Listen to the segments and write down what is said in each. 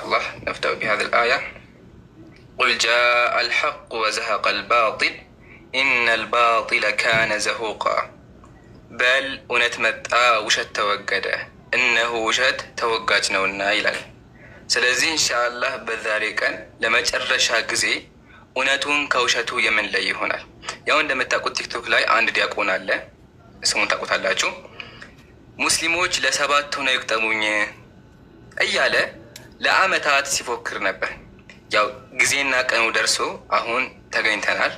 الله نبدأ بهذه الآية. قل جاء الحق وزهق الباطل إن الباطل كان زهوقا بل أنتمت وشت توجده إنه وشت توججنا ይላል። ስለዚህ ኢንሻአላህ በዛሬ ቀን ለመጨረሻ ጊዜ እውነቱን ከውሸቱ የምንለይ ይሆናል። ያው እንደምታውቁት ቲክቶክ ላይ አንድ ዲያቆን አለ፣ ስሙን ታውቁታላችሁ። ሙስሊሞች ለሰባት ሆነው ይቅጠሙኝ እያለ ለአመታት ሲፎክር ነበር። ያው ጊዜና ቀኑ ደርሶ አሁን ተገኝተናል።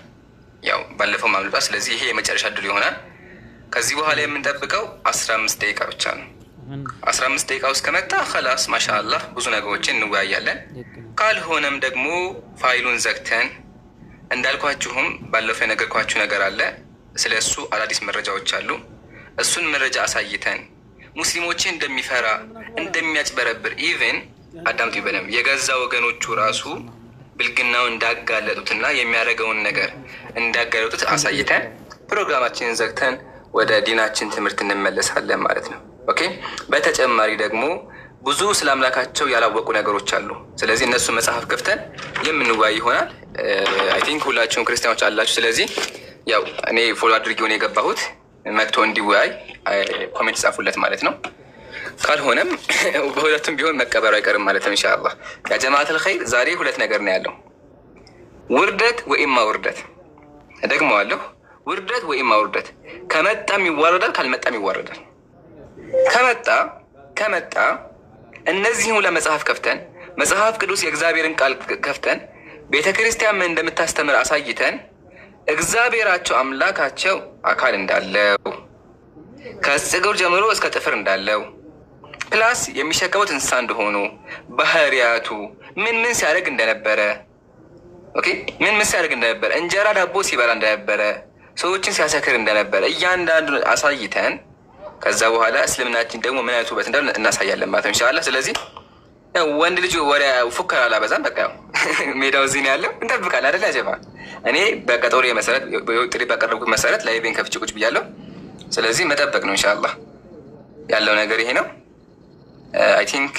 ያው ባለፈው ማምለጣ። ስለዚህ ይሄ የመጨረሻ ድል ይሆናል። ከዚህ በኋላ የምንጠብቀው 15 ደቂቃ ብቻ ነው። 15 ደቂቃ ውስጥ ከመጣ خلاص ማሻአላህ ብዙ ነገሮችን እንወያያለን። ካልሆነም ደግሞ ፋይሉን ዘግተን እንዳልኳችሁም ባለፈው የነገርኳችሁ ነገር አለ። ስለሱ አዳዲስ መረጃዎች አሉ። እሱን መረጃ አሳይተን ሙስሊሞችን እንደሚፈራ እንደሚያጭበረብር ኢቭን አዳምጡ ይበለም የገዛ ወገኖቹ ራሱ ብልግናው እንዳጋለጡትና የሚያደርገውን ነገር እንዳጋለጡት አሳይተን ፕሮግራማችንን ዘግተን ወደ ዲናችን ትምህርት እንመለሳለን ማለት ነው። ኦኬ። በተጨማሪ ደግሞ ብዙ ስለ አምላካቸው ያላወቁ ነገሮች አሉ። ስለዚህ እነሱ መጽሐፍ ከፍተን የምንወያይ ይሆናል። አይ ቲንክ ሁላችሁም ክርስቲያኖች አላችሁ። ስለዚህ ያው እኔ ፎሎ አድርጌው ነው የገባሁት። መጥቶ እንዲወያይ ኮሜንት ጻፉለት ማለት ነው። ካልሆነም በሁለቱም ቢሆን መቀበሩ አይቀርም ማለት ነው ኢንሻአላህ። ያ ጀማዓተል ኸይር ዛሬ ሁለት ነገር ነው ያለው፣ ውርደት ወኢማ ውርደት። እደግመዋለሁ፣ ውርደት ወኢማ ውርደት። ከመጣም ይዋረዳል፣ ካልመጣም ይዋረዳል። ከመጣ እነዚህን ሁለት መጽሐፍ ከፍተን መጽሐፍ ቅዱስ የእግዚአብሔርን ቃል ከፍተን ቤተክርስቲያን ምን እንደምታስተምር አሳይተን እግዚአብሔራቸው አምላካቸው አካል እንዳለው ከፀጉር ጀምሮ እስከ ጥፍር እንዳለው ፕላስ የሚሸከሙት እንስሳ እንደሆኑ ባህሪያቱ ምን ሲያደርግ እንደነበረ ኦኬ፣ ምን ሲያደርግ እንደነበረ እንጀራ ዳቦ ሲበላ እንደነበረ ሰዎችን ሲያሰክር እንደነበረ እያንዳንዱ አሳይተን ከዛ በኋላ እስልምናችን ደግሞ ምን አይነት ውበት እንዳለ እናሳያለን ማለት ነው ኢንሻአላህ። ስለዚህ ወንድ ልጅ ወሬ ፉከራ አላበዛም። በቃ ሜዳው እዚህ ነው ያለው፣ እንጠብቃለን አይደል አጀባ። እኔ በቀጠሮ መሰረት ጥሪ ባቀረብኩት መሰረት ላይቬን ከፍቼ ቁጭ ብያለሁ። ስለዚህ መጠበቅ ነው ኢንሻአላህ። ያለው ነገር ይሄ ነው። አይ ቲንክ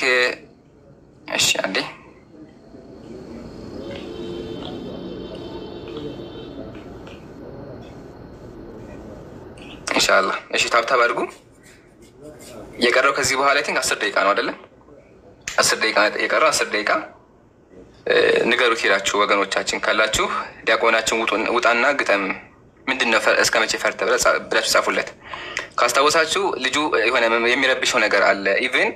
እሺ፣ አንዴ ኢንሻአላህ። እሺ፣ ታብታብ አድርጉ። የቀረው ከዚህ በኋላ አይ ቲንክ 10 ደቂቃ ነው አይደለም? 10 ደቂቃ የቀረው። 10 ደቂቃ ንገሩት ሄዳችሁ ወገኖቻችን ካላችሁ ዲያቆናችን ውጣና ግጠም ምንድነው እስከ መቼ ፈርተ ብላችሁ ጻፉለት። ካስታወሳችሁ ልጁ የሆነ የሚረብሸው ነገር አለ። ኢቭን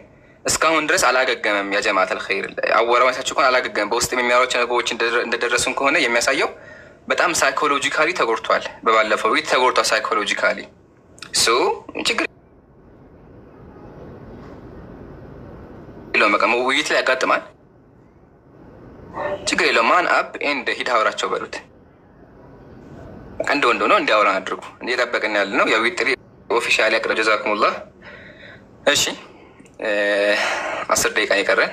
እስካሁን ድረስ አላገገመም። ያ ጀማዓተል ኸይር አወራማቻችሁ እንኳን አላገገመም። በውስጥ የሚያወራቸው ነገሮች እንደደረሱን ከሆነ የሚያሳየው በጣም ሳይኮሎጂካሊ ተጎድቷል። በባለፈው ዊት ተጎድቷል ሳይኮሎጂካሊ። ሶ ችግር የለውም። በቃ ውይይት ላይ ያጋጥማል። ችግር የለውም። ማን አፕ ኤንድ ሂድ አውራቸው በሉት። እንደ ወንዶ ነው እንዲያወራ አድርጉ። እየጠበቅን ያለ ነው ያው ጥሪ ኦፊሻሊ አቅርብ። ጀዛኩሙላህ። እሺ 10 ደቂቃ የቀረን፣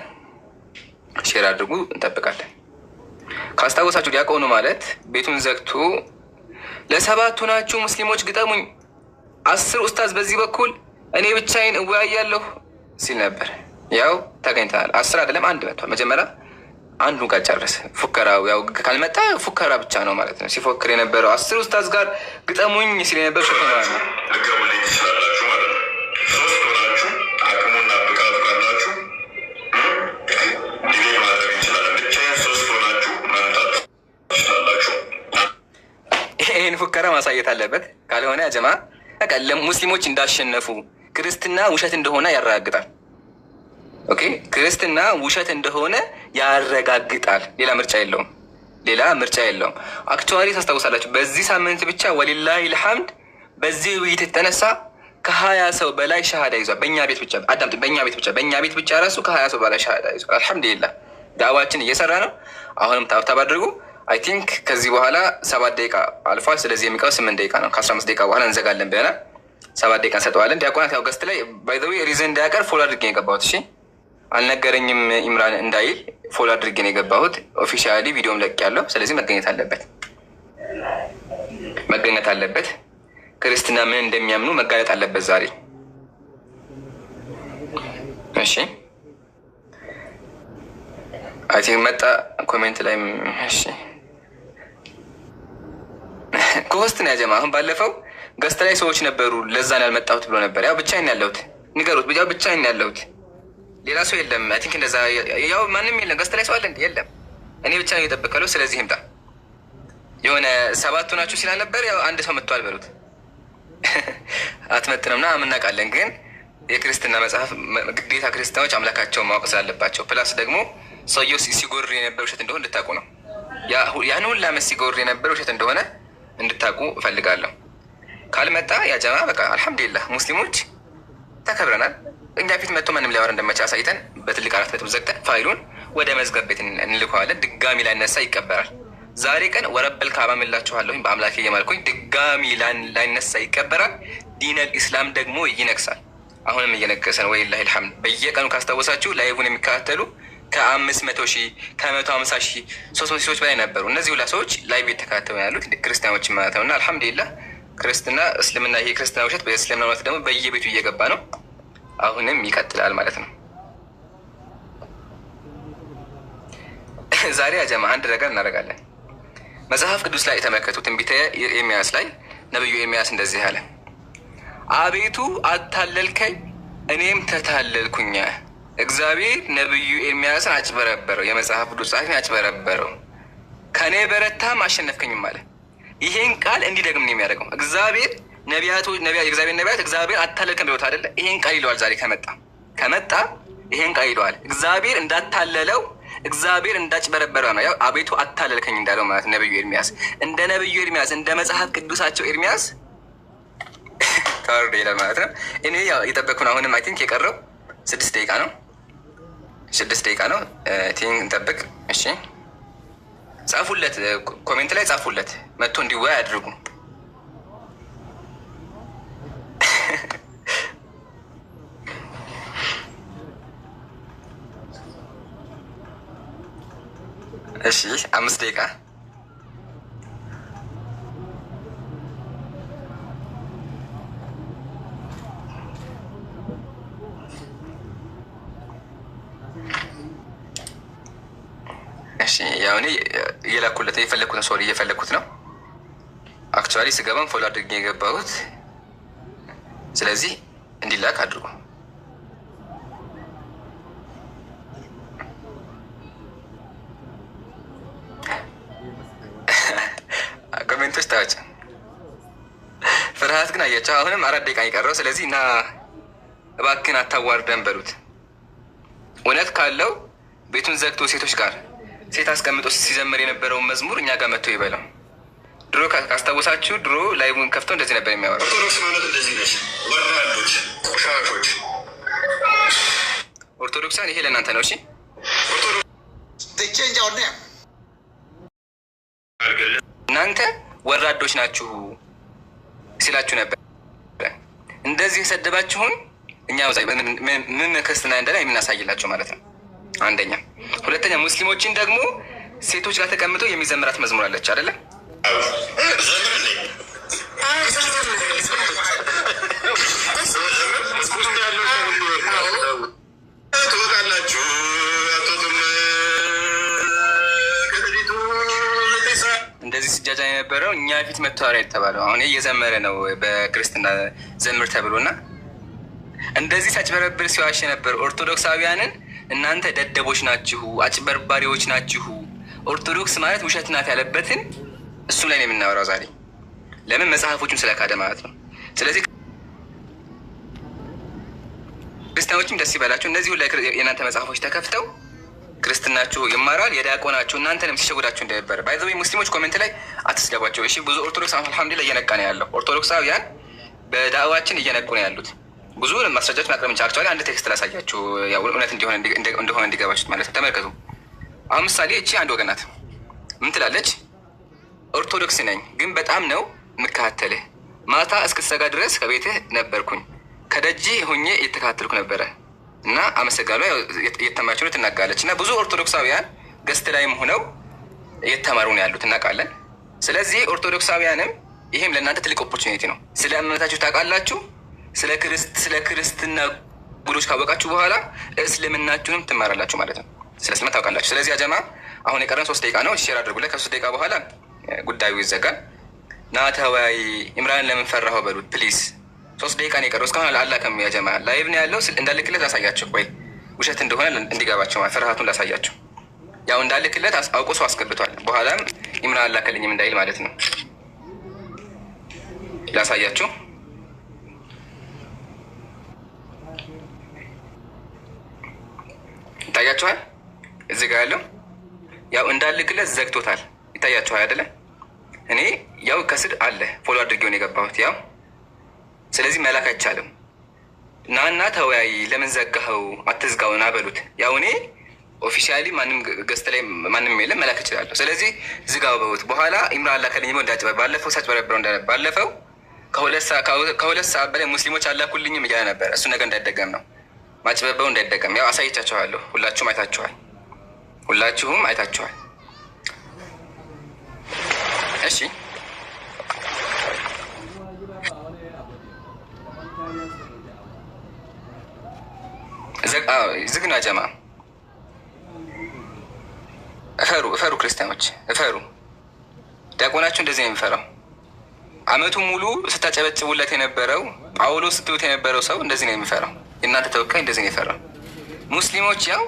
ሼር አድርጉ፣ እንጠብቃለን። ካስታወሳችሁ ዲያቆኑ ማለት ቤቱን ዘግቶ ለሰባቱ ናችሁ ሙስሊሞች ግጠሙኝ 10 ኡስታዝ በዚህ በኩል እኔ ብቻዬን እወያያለሁ ሲል ነበር። ያው ተገኝተናል። 10 አይደለም አንድ መጥቷል። መጀመሪያ አንዱን ጋር ጨረሰ። ፉከራው ያው ካልመጣ ፉከራ ብቻ ነው ማለት ነው። ሲፎክር የነበረው 10 ኡስታዝ ጋር ግጠሙኝ ሲል የነበረው ፉከራ ነው። ልገቡልኝ ትችላላችሁ ማለት ነው። 3 ሆናችሁ አቅሙና ብቃቱ ካላችሁ ዲሌ ማድረግ እንችላለን። ብቻዬን 3 ሆናችሁ መምጣት ትችላላችሁ። ይህን ፉከራ ማሳየት አለበት። ካልሆነ ያጀማ በቃ ሙስሊሞች እንዳሸነፉ ክርስትና ውሸት እንደሆነ ያረጋግጣል። ኦኬ፣ ክርስትና ውሸት እንደሆነ ያረጋግጣል። ሌላ ምርጫ የለውም። አክቹዋሊ ታስታውሳላችሁ በዚህ ሳምንት ብቻ ወሊላሂ ልሐምድ በዚህ ውይይት የተነሳ ከ20 ሰው በላይ ሻሃዳ ይዟል። በእኛ ቤት ብቻ አዳምጥ፣ በእኛ ቤት ብቻ ራሱ ከ20 ሰው በላይ ሻሃዳ ይዟል። አልሐምዱሊላህ ዳዕዋችን እየሰራ ነው። አሁንም ታብታብ አድርጉ። አይ ቲንክ ከዚህ በኋላ 7 ደቂቃ አልፏል። ስለዚህ የሚቀረው 8 ደቂቃ ነው። ከ15 ደቂቃ በኋላ እንዘጋለን ብለናል። 7 ደቂቃ እንሰጠዋለን። ዲያቆናት ያው ገስት ላይ ባይ ዘ ዌይ ሪዝን እንዳያቀር ፎሎ አድርጌ ነው የገባሁት። እሺ አልነገረኝም ኢምራን እንዳይል ፎሎ አድርጌ ነው የገባሁት። ኦፊሻሊ ቪዲዮም ለቅ ያለው። ስለዚህ መገኘት አለበት። ክርስትና ምን እንደሚያምኑ መጋለጥ አለበት ዛሬ። እሺ አይ ቲንክ መጣ ኮሜንት ላይ እሺ ኮስት ነው ያጀማ። አሁን ባለፈው ገስት ላይ ሰዎች ነበሩ፣ ለዛ ነው ያልመጣሁት ብሎ ነበር። ያው ብቻዬን ያለሁት ንገሩት፣ ያው ብቻዬን ያለሁት ሌላ ሰው የለም። አይ ቲንክ እንደዛ ያው ማንም የለም። ገስት ላይ ሰው አለ የለም። እኔ ብቻ ነው እየጠበቀለው። ስለዚህ ይምጣ። የሆነ ሰባቱ ናችሁ ሲላ ነበር። ያው አንድ ሰው መጥቷል በሉት። አትመጥነምና እናውቃለን፣ ግን የክርስትና መጽሐፍ ግዴታ ክርስቲያኖች አምላካቸውን ማወቅ ስላለባቸው ፕላስ ደግሞ ሰውየው ሲጎር የነበረ ውሸት እንደሆነ እንድታውቁ ነው። ያን ሁላ ዓመት ሲጎር የነበረ ውሸት እንደሆነ እንድታውቁ እፈልጋለሁ። ካልመጣ ያጀማ በቃ አልሐምዱሊላህ ሙስሊሞች ተከብረናል። እኛ ፊት መጥቶ ማንም ሊያወራ እንደመቻ አሳይተን በትልቅ 4 ነጥብ ዘግተን ፋይሉን ወደ መዝገብ ቤት እንልከዋለን። ድጋሚ ላይነሳ ይቀበራል። ዛሬ ቀን ወረበል ካባ ምላችኋለሁኝ በአምላኬ እየማልኩኝ ድጋሚ ላይነሳ ይቀበራል። ዲነል ኢስላም ደግሞ ይነግሳል። አሁንም እየነገሰ ነው። ወሊላሂ አልሐምድ። በየቀኑ ካስታወሳችሁ ላይቡን የሚከታተሉ ከ500 ሺህ ከ150 ሺህ 300 ሰዎች በላይ ነበሩ። እነዚህ ሁላ ሰዎች ላይቭ የተከታተሉ ያሉት ክርስቲያኖች ማለት ነው። እና አልሐምዱሊላህ ክርስትና እስልምና ይሄ ክርስትና ውሸት በእስልምና ማለት ደግሞ በየቤቱ እየገባ ነው። አሁንም ይቀጥላል ማለት ነው። ዛሬ አጀማ አንድ ነገር እናደርጋለን። መጽሐፍ ቅዱስ ላይ የተመለከቱ ትንቢተ ኤርምያስ ላይ ነብዩ ኤርምያስ እንደዚህ አለ፣ አቤቱ አታለልከኝ እኔም ተታለልኩኛ። እግዚአብሔር ነብዩ ኤርምያስን አጭበረበረው፣ የመጽሐፍ ቅዱስ ጸሐፊን አጭበረበረው። ከኔ በረታም አሸነፍከኝም አለ። ይሄን ቃል እንዲደግም ነው የሚያደርገው። እግዚአብሔር የእግዚአብሔር ነቢያት እግዚአብሔር አታለልከን ብሎት አይደለ? ይሄን ቃል ይለዋል። ዛሬ ከመጣ ይሄን ቃል ይለዋል። እግዚአብሔር እንዳታለለው እግዚአብሔር እንዳጭበረበረው ነው። ያው አቤቱ አታለልከኝ እንዳለው ማለት ነብዩ ኤርምያስ እንደ ነብዩ ኤርምያስ እንደ መጽሐፍ ቅዱሳቸው ኤርምያስ ታወርደ ይላል ማለት ነው። እኔ ያው የጠበቅኩን አሁንም አይ ቲንክ የቀረው 6 ደቂቃ ነው። 6 ደቂቃ ነው። ቲንክ እንጠብቅ። እሺ ጻፉለት፣ ኮሜንት ላይ ጻፉለት፣ መጥቶ እንዲወያይ አድርጉ። እሺ 5 ደቂቃ እሺ። ያው እኔ እየፈለኩት ነው። አክቹዋሊ ስገባም ፎሎ አድርጌ የገባሁት። ስለዚህ እንዲላክ አድርጉ። ኮሜንቶች ታዋጭ ፍርሃት ግን አያቸው። አሁንም 4 ደቂቃ የቀረው። ስለዚህ እና እባክን አታዋርደን በሉት። እውነት ካለው ቤቱን ዘግቶ ሴቶች ጋር ሴት አስቀምጦ ሲዘምር የነበረውን መዝሙር እኛ ጋር መጥቶ ይበላው። ድሮ ካስታወሳችሁ ድሮ ላይቡን ከፍቶ እንደዚህ ነበር የሚያወራው። ኦርቶዶክስ ማለት እንደዚህ ነች። ወራዶች፣ ቆሻሾች። ኦርቶዶክሳን ይሄ ለእናንተ ነው። እሺ እናንተ ወራዶች ናችሁ ሲላችሁ ነበር። እንደዚህ የሰደባችሁን እኛ ምን ክርስትና እንደላ የምናሳይላቸው ማለት ነው። አንደኛ። ሁለተኛ ሙስሊሞችን ደግሞ ሴቶች ጋር ተቀምጠው የሚዘምራት መዝሙር አለች አይደለ? እንደዚህ ስጃጃ የነበረው እኛ ፊት መተዋሪያ የተባለው አሁን እየዘመረ ነው በክርስትና ዘምር ተብሎና እንደዚህ ሳጭበረብር ሲዋሽ ነበር ኦርቶዶክሳውያንን። እናንተ ደደቦች ናችሁ፣ አጭበርባሪዎች ናችሁ፣ ኦርቶዶክስ ማለት ውሸት ናት ያለበትን እሱም ላይ ነው የምናወራው ዛሬ። ለምን መጽሐፎቹም ስለካደ ማለት ነው። ስለዚህ ክርስቲያኖችም ደስ ይበላችሁ። እነዚህ ሁላ የእናንተ መጽሐፎች ተከፍተው ክርስትናችሁ ይማራል። የዲያቆናችሁ እናንተንም ሲሸጉዳችሁ እንደነበረ ባይዘ ሙስሊሞች ኮሜንት ላይ አትስደቧቸው እሺ። ብዙ ኦርቶዶክስ አልሐምዱሊላህ እየነቃ ነው ያለው። ኦርቶዶክሳውያን በዳዕዋችን እየነቁ ነው ያሉት። ብዙ ማስረጃዎች ማቅረብ እንችላለን። አንድ ቴክስት ላሳያችሁ እውነት እንደሆነ እንዲገባችሁት ማለት ነው። ተመልከቱ። አሁን ምሳሌ እቺ አንድ ወገን ናት። ምን ትላለች? ኦርቶዶክስ ነኝ ግን በጣም ነው የምከታተልህ። ማታ እስክትሰጋ ድረስ ከቤትህ ነበርኩኝ፣ ከደጅህ ሆኜ እየተከታተልኩ ነበረ እና አመሰጋሉ እየተማችሁ ነው ትናጋለች። እና ብዙ ኦርቶዶክሳውያን ገስት ላይም ሆነው እየተማሩ ነው ያሉት እናውቃለን። ስለዚህ ኦርቶዶክሳውያንም ይሄም ለእናንተ ትልቅ ኦፖርቹኒቲ ነው። ስለ እምነታችሁ ታውቃላችሁ። ስለ ክርስትና ጉዶች ካወቃችሁ በኋላ እስልምናችሁንም ትማራላችሁ ማለት ነው። ስለ እስልምና ታውቃላችሁ። ስለዚህ አጀማ አሁን የቀረን 3 ደቂቃ ነው። ሼር አድርጉለት። ከ3 ደቂቃ በኋላ ጉዳዩ ይዘጋል። ና ተወያይ። ኢምራን ለምን ፈራኸው በሉት ፕሊዝ። 3 ደቂቃ ነው የቀረው። እስካሁን አላከም። ያጀማ ላይቭ ነው ያለው። እንዳልክለት ላሳያቸው። ቆይ ውሸት እንደሆነ እንዲገባቸው ፍርሃቱን ላሳያቸው። ያው እንዳልክለት አውቆ ሰው አስገብቷል። በኋላም ኢምራን አላከልኝም እንዳይል ማለት ነው። ላሳያችሁ። ይታያችኋል? እዚህ ጋር ያለው ያው እንዳልክለት ዘግቶታል። ይታያችኋል አይደለ? እኔ ያው ከስር አለ ፎሎ አድርጌው ነው የገባሁት። ያው ስለዚህ መላክ አይቻልም። ናና ተወያይ። ለምን ዘጋኸው? አትዝጋው ና በሉት። ያው እኔ ኦፊሻሊ ማንም ገስት ላይ ማንም የለም መላክ እችላለሁ። ስለዚህ ዝጋው በሉት። በኋላ ኢምራን አላከልኝም እንዳጭበ ባለፈው ሳጭበረብረው እንደነበር ባለፈው ከሁለት ሰዓት በላይ ሙስሊሞች አላኩልኝም እያለ ነበር። እሱ ነገር እንዳይደገም ነው። ማጭበበው እንዳይደገም ያው አሳይቻችኋለሁ። ሁላችሁም አይታችኋል። እሺ ዝግና ጀማ እፈሩ፣ ክርስቲያኖች እፈሩ። ዲያቆናችሁ እንደዚህ ነው የሚፈራው። አመቱ ሙሉ ስታጨበጭቡለት የነበረው ጳውሎስ ስትሉት የነበረው ሰው እንደዚህ ነው የሚፈራው። የእናንተ ተወካይ እንደዚህ ነው የፈራው። ሙስሊሞች ያው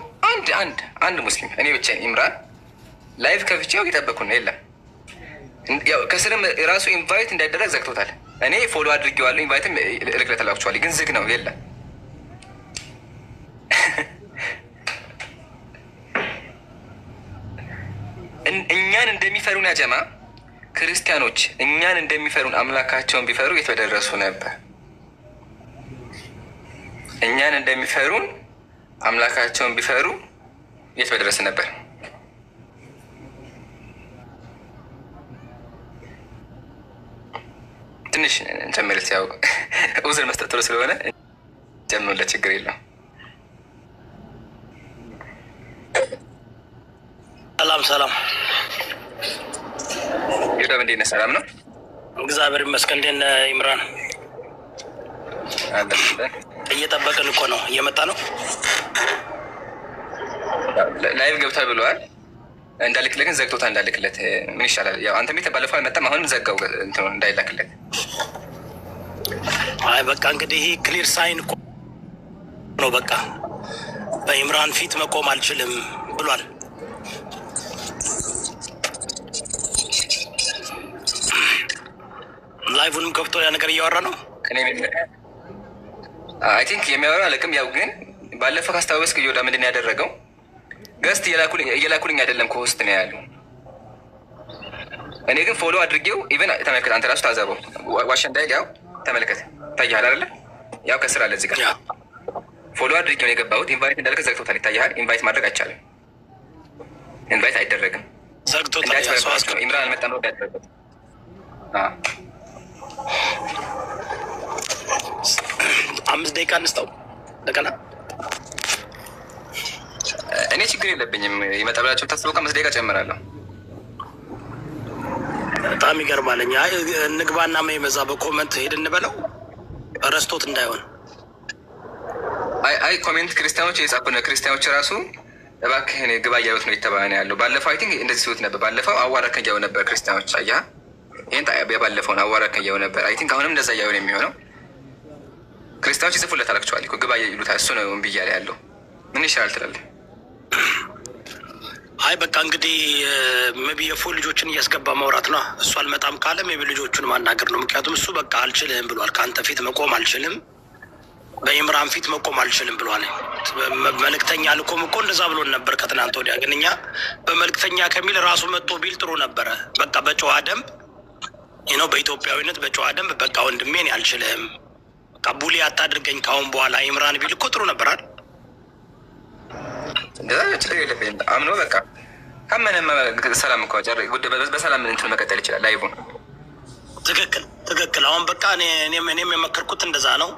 አንድ ሙስሊም እኔ ብቻ ኢምራን ላይቭ ከፍቼው እየጠበኩ ነው። የለም ያው ከስርም ራሱ ኢንቫይት እንዳይደረግ ዘግቶታል። እኔ ፎሎ አድርጌዋለሁ። ኢንቫይትም ልክለተላችኋል፣ ግን ዝግ ነው። የለም እኛን እንደሚፈሩን ያጀማ ክርስቲያኖች እኛን እንደሚፈሩን አምላካቸውን ቢፈሩ የት በደረሱ ነበር። እኛን እንደሚፈሩን አምላካቸውን ቢፈሩ የት በደረስ ነበር። ትንሽ እንጨምርት። ያው ኡዝር መስጠት ጥሩ ስለሆነ ጨምሩለት፣ ችግር የለውም። ሰላም ይሁዳም እንዴት ነህ? ሰላም ነው፣ እግዚአብሔር ይመስገን። እንዴት ነህ ኢምራን? እየጠበቅን እኮ ነው። እየመጣ ነው። ላይቭ ገብቷል ብለዋል። እንዳልክለት ግን ዘግቶታል። እንዳልክለት ምን ይሻላል? ያው አንተ ቤት ባለፈው አልመጣም፣ አሁንም ዘጋው እንትኑ እንዳይላክለት። አይ በቃ እንግዲህ ይሄ ክሊር ሳይን እኮ ነው። በቃ በኢምራን ፊት መቆም አልችልም ብሏል። ላይቭንም ገብቶ ያ ነገር እያወራ ነው። አይ ቲንክ የሚያወራ አለቅም። ያው ግን ባለፈው ካስታወስክ ይወዳ ምንድን ያደረገው ገስት እየላኩልኝ አይደለም ከውስጥ ነው ያለው። እኔ ግን ፎሎ አድርጌው ኢቨን ተመልከት፣ አንተ ራሱ ታዘበው ዋሽ እንዳይል ያው ተመልከት፣ ታያል አይደለ? ያው ከስር አለ እዚህ ጋር ፎሎ አድርጌው ነው የገባሁት። ኢንቫይት እንዳልከ ዘግቶታል፣ ይታያል። ኢንቫይት ማድረግ አይቻልም። ኢንቫይት አይደረግም፣ ዘግቶታል። ኢምራን አልመጣም ነው ያደረገው። 5 ደቂቃ እንስጠው ለቀና። እኔ ችግር የለብኝም። ይመጣ ብላችሁ ታስበው 5 ደቂቃ ጨምራለሁ። በጣም ይገርማለኝ። እንግባና መይመዛ በኮመንት ሄድ እንበለው ረስቶት እንዳይሆን። አይ ኮሜንት ክርስቲያኖች የጻፉ ነው። ክርስቲያኖች ራሱ እባክህ እኔ ግባ እያሉት ነው የተባለ ነው ያለው። ባለፈው አይ ቲንክ እንደዚህ ሲሉት ነበር። ባለፈው አዋራከን እያሉ ነበር ክርስቲያኖች። አያ ይሄን ባለፈውን አዋራከን እያሉ ነበር። አይ ቲንክ አሁንም እንደዛ እያሉ ነው የሚሆነው። ክርስቲያኖች ይጽፉለት አላክቸዋል እኮ ግባ ይሉታል። እሱ ነው እምቢ እያለ ያለው። ምን ይሻላል ትላለህ? አይ በቃ እንግዲህ ሜቢ የፎን ልጆችን እያስገባ ማውራት ነው። እሱ አልመጣም ካለ ሜቢ ልጆቹን ማናገር ነው። ምክንያቱም እሱ በቃ አልችልም ብሏል። ከአንተ ፊት መቆም አልችልም፣ በኢምራን ፊት መቆም አልችልም ብሏል። መልእክተኛ ልኮም እኮ እንደዛ ብሎን ነበር ከትናንት ወዲያ። ግን እኛ በመልእክተኛ ከሚል ራሱ መጥቶ ቢል ጥሩ ነበረ። በቃ በጨዋ ደንብ ነው፣ በኢትዮጵያዊነት በጨዋ ደንብ በቃ ወንድሜን አልችልም፣ በቃ ቡሊ አታድርገኝ ካሁን በኋላ ኢምራን ቢል እኮ ጥሩ ነበራል። እንደዛ ችግር የለብኝም። አምኖ በቃ ካመነማ ሰላም እኮ በሰላም እንትን መቀጠል ይችላል። ላይቡን ትክክል። አሁን በቃ እኔም የመከርኩት እንደዛ ነው።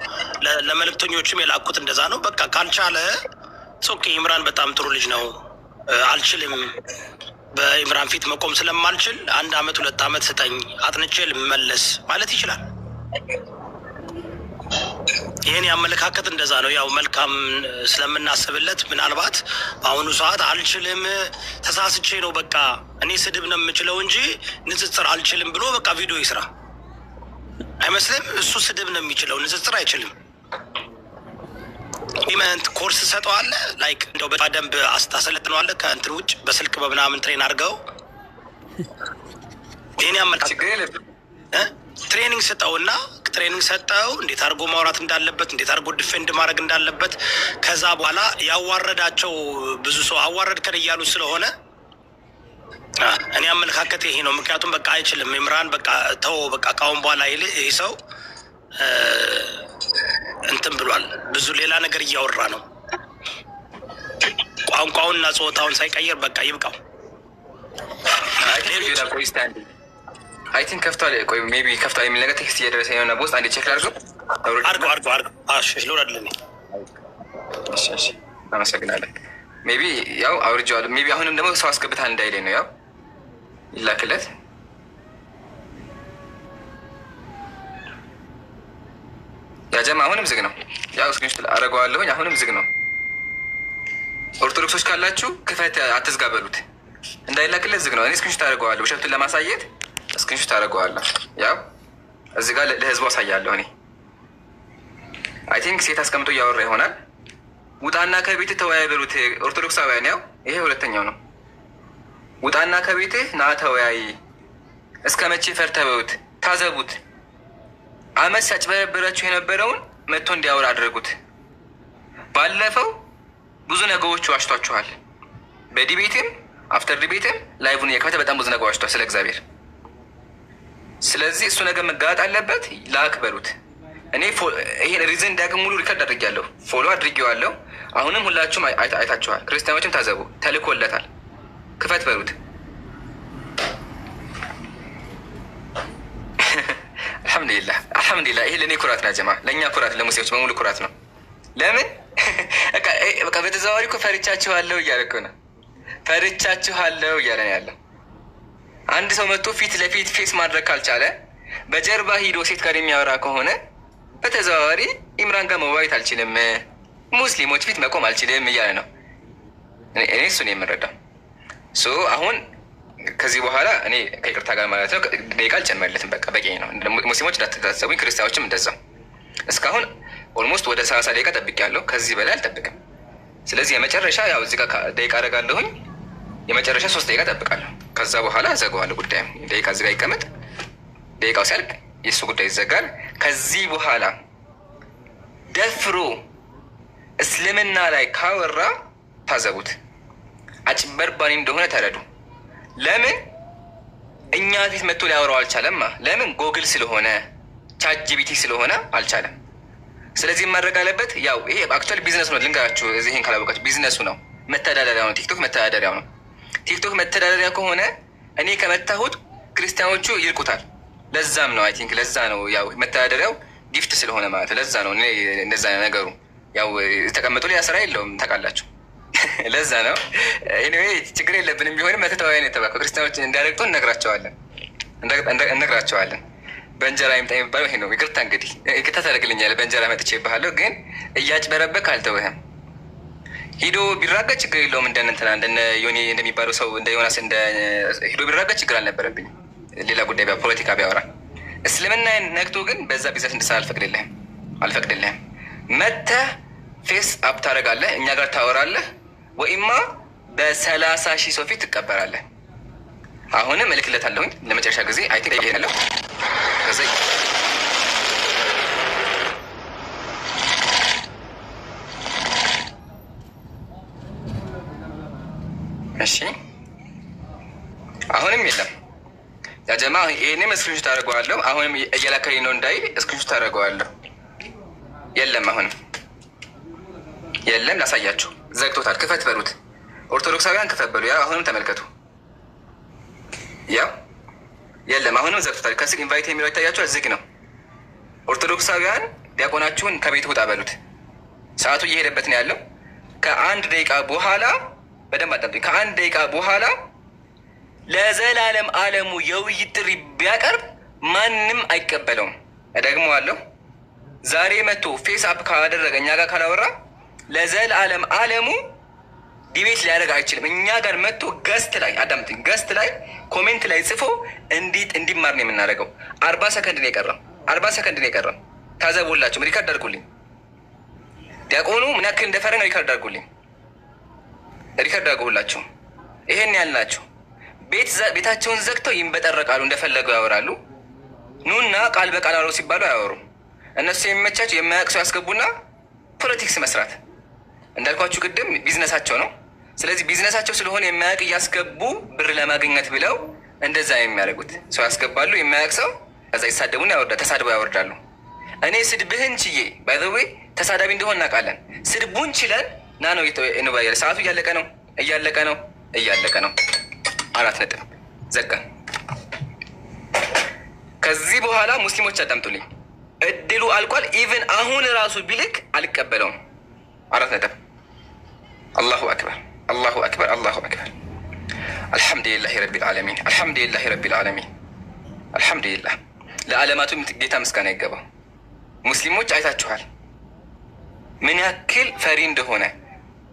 ለመልእክተኞችም የላኩት እንደዛ ነው። በቃ ካልቻለ ኦኬ፣ ኢምራን በጣም ጥሩ ልጅ ነው፣ አልችልም፣ በኢምራን ፊት መቆም ስለማልችል 1 አመት 2 አመት ስጠኝ አጥንቼ ልመለስ ማለት ይችላል። ይህን ያመለካከት እንደዛ ነው። ያው መልካም ስለምናስብለት ምናልባት በአሁኑ ሰዓት አልችልም ተሳስቼ ነው በቃ እኔ ስድብ ነው የምችለው እንጂ ንጽጽር አልችልም ብሎ በቃ ቪዲዮ ይስራ አይመስልም? እሱ ስድብ ነው የሚችለው፣ ንጽጽር አይችልም። ኢመንት ኮርስ ሰጠዋለህ ላይክ እንደው በደንብ አስታሰለጥነዋለህ ከእንትን ውጭ በስልክ በምናምን ትሬን አድርገው ይህን ያመለካከት ትሬኒንግ ስጠውና ትሬኒንግ ሰጠው እንዴት አድርጎ ማውራት እንዳለበት፣ እንዴት አድርጎ ዲፌንድ ማድረግ እንዳለበት። ከዛ በኋላ ያዋረዳቸው ብዙ ሰው አዋረድከን እያሉ ስለሆነ እኔ አመለካከት ይሄ ነው። ምክንያቱም በቃ አይችልም ኢምራን በቃ ተው በቃ ካሁን በኋላ ይህ ሰው እንትን ብሏል። ብዙ ሌላ ነገር እያወራ ነው። ቋንቋውንና ጾታውን ሳይቀየር በቃ ይብቃው። አይ ቲንክ ከፍቷል። ቆይ ሜቢ ከፍቷል የሚል ነገር ቴክስት እየደረሰ ነው እና በውስጥ አንዴ ቼክ አድርገው። ልውረድልኝ። እሺ አመሰግናለን። ሜቢ ያው አውርጄዋለሁ። ሜቢ አሁንም ደግሞ ሰው አስገብታል እንዳይለኝ ነው ያው ይላክለት። ያጀማ አሁንም ዝግ ነው። ያው ስክሪንሾት አደርገዋለሁኝ። አሁንም ዝግ ነው። ኦርቶዶክሶች ካላችሁ ክፈት አትዝጋ በሉት። እንዳይላክለት ዝግ ነው። እኔ ስክሪንሾት አደርገዋለሁ ውሸቱን ለማሳየት ስክሪንሾት አደርገዋለሁ። ያው እዚህ ጋር ለህዝቡ አሳያለሁ። እኔ አይ ቲንክ ሴት አስቀምጦ እያወራ ይሆናል። ውጣና ከቤት ተወያይ በሉት ኦርቶዶክሳውያን። ያው ይሄ ሁለተኛው ነው። ውጣና ከቤትህ ና ተወያይ። እስከ መቼ ፈርተህ በሉት። ታዘቡት። አመት ሲያጭበረብራችሁ የነበረውን መጥቶ እንዲያወራ አድርጉት። ባለፈው ብዙ ነገሮች ዋሽቷችኋል። በዲቤትም አፍተር ዲቤትም ላይቭን የከፈተ በጣም ብዙ ነገር ዋሽቷል ስለ እግዚአብሔር። ስለዚህ እሱ ነገር መጋለጥ አለበት። ላክ በሉት። እኔ ይሄን ሪዝን እንዳያውቅ ሙሉ ሪከርድ አድርጌያለሁ፣ ፎሎ አድርጌዋለሁ። አሁንም ሁላችሁም አይታችኋል። ክርስቲያኖችም ታዘቡ። ተልኮለታል። ክፈት በሉት። አልሐምዱሊላህ። ይሄ ለእኔ ኩራት ነው ጀማ፣ ለእኛ ኩራት፣ ለሙስሊሞች በሙሉ ኩራት ነው። ለምን በቃ በተዘዋዋሪ እኮ ፈርቻችኋለሁ እያለ እኮ ነው። ፈርቻችኋለሁ እያለ ነው ያለው። አንድ ሰው መጥቶ ፊት ለፊት ፌስ ማድረግ ካልቻለ በጀርባ ሂዶ ሴት ጋር የሚያወራ ከሆነ በተዘዋዋሪ ኢምራን ጋር መዋየት አልችልም፣ ሙስሊሞች ፊት መቆም አልችልም እያለ ነው። እኔ እሱን የምረዳው አሁን ከዚህ በኋላ እኔ ከይቅርታ ጋር ማለት ነው ደቂቃ አልጨመርለትም። በቃ በቂ ነው። ሙስሊሞች እንዳትታሰቡኝ፣ ክርስቲያኖችም እንደዛው። እስካሁን ኦልሞስት ወደ 30 ደቂቃ ጠብቄያለሁ። ከዚህ በላይ አልጠብቅም። ስለዚህ የመጨረሻ ያው እዚህ ጋር ደቂቃ አደርጋለሁኝ። የመጨረሻ 3 ደቂቃ ጠብቃለሁ። ከዛ በኋላ ዘገዋለሁ። ጉዳዩ ደቂቃ እዚህ ጋር ይቀመጥ። ደቂቃው ሲያልቅ የእሱ ጉዳይ ይዘጋል። ከዚህ በኋላ ደፍሮ እስልምና ላይ ካወራ ታዘቡት። አጭበርባሪ እንደሆነ ተረዱ። ለምን እኛ ፊት መጥቶ ሊያወራው አልቻለማ? ለምን? ጎግል ስለሆነ ቻትጂፒቲ ስለሆነ አልቻለም። ስለዚህ ማድረግ አለበት። ያው ይሄ አክቹዋሊ ቢዝነስ ነው። ልንገራችሁ፣ ይሄን ካላወቃችሁ ቢዝነሱ ነው፣ መተዳደሪያው ነው። ቲክቶክ መተዳደሪያው ነው። ቲክቶክ መተዳደሪያ ከሆነ እኔ ከመታሁት ክርስቲያኖቹ ይልቁታል። ለዛም ነው አይ ቲንክ ለዛ ነው ያው መተዳደሪያው ጊፍት ስለሆነ ማለት ለዛ ነው እንደዛ ነገሩ። ያው ተቀምጦ ሌላ ስራ የለውም ታውቃላችሁ። ለዛ ነው ኤኒዌይ ችግር የለብንም። ቢሆንም መተታወያ ነው የተባለው። ክርስቲያኖች እንዳያደርጉ እነግራቸዋለን። በእንጀራ ይምጣ የሚባለው ይሄ ነው። ይቅርታ እንግዲህ ይቅርታ ታደርግልኛለህ። በእንጀራ መጥቼ ይባሃለሁ፣ ግን እያጭበረበክ አልተውህም። ሂዶ ቢራገጥ ችግር የለውም። እንደንትና እንደነ ዮኒ እንደሚባለው ሰው እንደ ዮናስ ሂዶ ቢራገጥ ችግር አልነበረብኝም። ሌላ ጉዳይ ፖለቲካ ቢያወራ። እስልምና ነክቶ ግን በዛ ቢዘት እንድሰራ አልፈቅድልህም። መተህ ፌስ አፕ ታደርጋለህ፣ እኛ ጋር ታወራለህ፣ ወይማ በ30,000 ሰው ፊት ትቀበራለህ። አሁንም እልክለታለሁኝ ለመጨረሻ ጊዜ አይ ቲንክ ያለው ከዛ እሺ አሁንም የለም ያጀማ። ይሄንም ስክሪንሾት አደርገዋለሁ። አሁንም እየላከኝ ነው እንዳይል ስክሪንሾት አደርገዋለሁ። የለም አሁንም የለም። ላሳያችሁ። ዘግቶታል። ክፈት በሉት ኦርቶዶክሳውያን፣ ክፈት በሉ። ያው አሁንም ተመልከቱ። ያው የለም አሁንም ዘግቶታል። ከስር ኢንቫይት የሚለው ይታያችኋል። ዝግ ነው። ኦርቶዶክሳውያን ዲያቆናችሁን ከቤት ውጣ በሉት። ሰዓቱ እየሄደበት ነው ያለው። ከ1 ደቂቃ በኋላ በደንብ አዳምጡኝ። ከ1 ደቂቃ በኋላ ለዘላለም ዓለሙ የውይይት ጥሪ ቢያቀርብ ማንም አይቀበለውም። እደግመዋለሁ። ዛሬ መጥቶ ፌስ አፕ ካደረገ እኛ ጋር ካላወራ ለዘላለም ዓለሙ ዲቤት ሊያደርግ አይችልም። እኛ ጋር መጥቶ ገስት ላይ አዳምጥኝ፣ ገስት ላይ ኮሜንት ላይ ጽፎ እንዲማር ነው የምናደርገው። 40 ሰከንድ ነው የቀረው፣ 40 ሰከንድ ነው የቀረው። ታዘቡላችሁ፣ ሪካርድ አድርጉልኝ። ዲያቆኑ ምን ያክል እንደፈረ ነው ሪካርድ አድርጉልኝ፣ ሪካርድ አድርጉላችሁ። ይሄን ያልናቸው ቤታቸውን ዘግተው ይንበጠረቃሉ፣ እንደፈለገው ያወራሉ። ኑና ቃል በቃል አውሩ ሲባሉ አያወሩም። እነሱ የሚመቻቸው የማያውቅ ሰው ያስገቡና ፖለቲክስ መስራት እንዳልኳችሁ ቅድም ቢዝነሳቸው ነው። ስለዚህ ቢዝነሳቸው ስለሆነ የማያውቅ እያስገቡ ብር ለማግኘት ብለው እንደዛ የሚያደርጉት ሰው ያስገባሉ። የማያውቅ ሰው ከዛ ይሳደቡና ተሳድበው ያወርዳሉ። እኔ ስድብህን ችዬ ባይ ዘ ዌይ ተሳዳቢ እንደሆን እናውቃለን። ስድቡን ችለን ና ነው እንባያለ። ሰዓቱ እያለቀ ነው፣ እያለቀ ነው፣ እያለቀ ነው። 4 ነጥብ ዘጋን። ከዚህ በኋላ ሙስሊሞች አዳምጡልኝ፣ እድሉ አልቋል። ኢቨን አሁን ራሱ ቢልክ አልቀበለውም። 4 ነጥብ። አላሁ አክበር፣ አላሁ አክበር፣ አላሁ አክበር። አልሐምዱሊላህ ረቢል ዓለሚን፣ አልሐምዱሊላህ ረቢል ዓለሚን፣ አልሐምዱሊላህ። ለዓለማቱ ጌታ ምስጋና ይገባው። ሙስሊሞች አይታችኋል ምን ያክል ፈሪ እንደሆነ።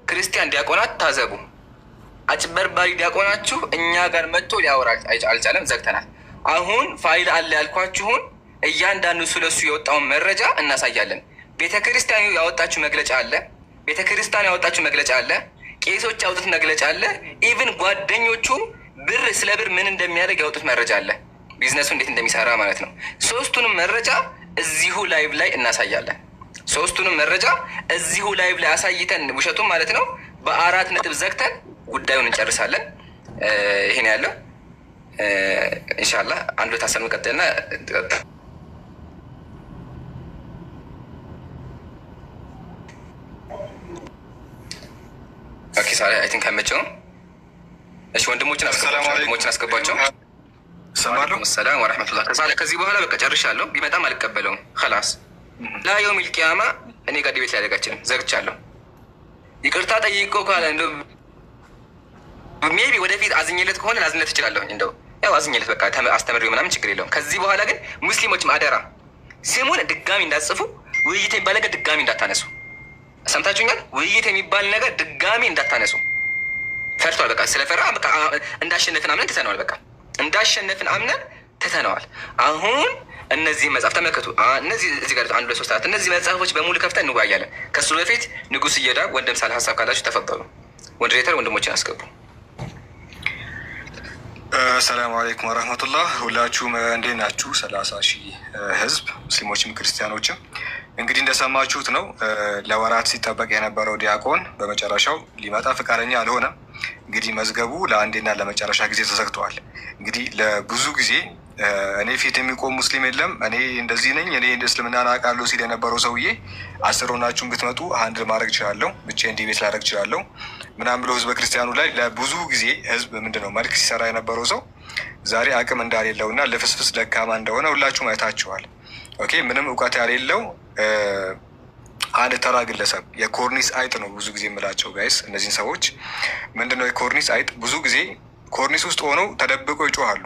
ክርስቲያን ዲያቆናት ታዘቡ። አጭበርባሪ ዲያቆናችሁ እኛ ጋር መጥቶ ሊያወራ አልቻለም፣ ዘግተናል። አሁን ፋይል አለ ያልኳችሁን እያንዳንዱ ስለሱ የወጣውን መረጃ እናሳያለን። ቤተ ክርስቲያኑ ያወጣችሁ መግለጫ አለ፣ ቤተ ክርስቲያኑ ያወጣችሁ መግለጫ አለ፣ ቄሶች ያወጡት መግለጫ አለ። ኢቭን ጓደኞቹ ስለ ብር ምን እንደሚያደርግ ያወጡት መረጃ አለ፣ ቢዝነሱ እንዴት እንደሚሰራ ማለት ነው። ሶስቱንም መረጃ እዚሁ ላይቭ ላይ እናሳያለን። ሶስቱንም መረጃ እዚሁ ላይቭ ላይ አሳይተን ውሸቱን ማለት ነው በ4 ነጥብ ዘግተን ጉዳዩን እንጨርሳለን። ይሄን ያለው ኢንሻአላህ አንዱ ታሰሙ ቀጥልና ኦኬ ሳሪ አይ ቲንክ አመቸው። እሺ ወንድሞችን አስገባቸው። ሰላም ሰላም ወራህመቱላህ። ከዚህ በኋላ በቃ ጨርሻለሁ። ቢመጣም አልቀበለውም። خلاص ላ የውሚል ቂያማ እኔ ጋር ዲቤት ሊያደርጋችንም ዘግቻለሁ። ይቅርታ ጠይቆ ካለ እንደው ሜቢ ወደፊት አዝኝለት ከሆነ ላዝነት እችላለሁ። እንደው ያው አዝኝለት በቃ አስተምሬው ምናምን ችግር የለውም። ከዚህ በኋላ ግን ሙስሊሞች አደራ ስሙን ድጋሚ እንዳትጽፉ፣ ውይይት የሚባል ነገር ድጋሚ እንዳታነሱ። ሰምታችሁኛል? ውይይት የሚባል ነገር ድጋሚ እንዳታነሱ። ፈርቷል። በቃ ስለፈራ በቃ እንዳሸነፍን አምነን ትተነዋል። በቃ እንዳሸነፍን አምነን ትተነዋል። አሁን እነዚህ መጽሐፍ ተመልከቱ። እነዚህ እዚህ ጋር 1 2 3 4 እነዚህ መጽሐፎች በሙሉ ከፍተን እንወያያለን። ከሱ በፊት ንጉስ እየዳ ወንድም ሳለ ሀሳብ ካላችሁ ተፈጠሩ። ወንድሬተር ወንድሞችን አስገቡ። ሰላም አለይኩም ወረህመቱላህ። ሁላችሁም እንዴት ናችሁ? 30 ሺህ ህዝብ ሙስሊሞችም ክርስቲያኖችም እንግዲህ እንደሰማችሁት ነው። ለወራት ሲጠበቅ የነበረው ዲያቆን በመጨረሻው ሊመጣ ፈቃደኛ አልሆነም። እንግዲህ መዝገቡ ለአንዴና ለመጨረሻ ጊዜ ተዘግተዋል። እንግዲህ ለብዙ ጊዜ እኔ ፊት የሚቆም ሙስሊም የለም፣ እኔ እንደዚህ ነኝ፣ እኔ እስልምናን አውቃለሁ ሲል የነበረው ሰውዬ 10 ሆናችሁን ብትመጡ አንድል ማድረግ እችላለሁ፣ ብቻዬን ዲቤት ላደርግ እችላለሁ ምናምን ብሎ ህዝበ ክርስቲያኑ ላይ ለብዙ ጊዜ ህዝብ ምንድነው መልክ ሲሰራ የነበረው ሰው ዛሬ አቅም እንዳሌለው እና ለፍስፍስ ደካማ እንደሆነ ሁላችሁም አይታችኋል። ኦኬ ምንም እውቀት ያሌለው አንድ ተራ ግለሰብ የኮርኒስ አይጥ ነው። ብዙ ጊዜ የምላቸው ጋይስ እነዚህን ሰዎች ምንድነው የኮርኒስ አይጥ ብዙ ጊዜ ኮርኒስ ውስጥ ሆነው ተደብቀው ይጮሃሉ።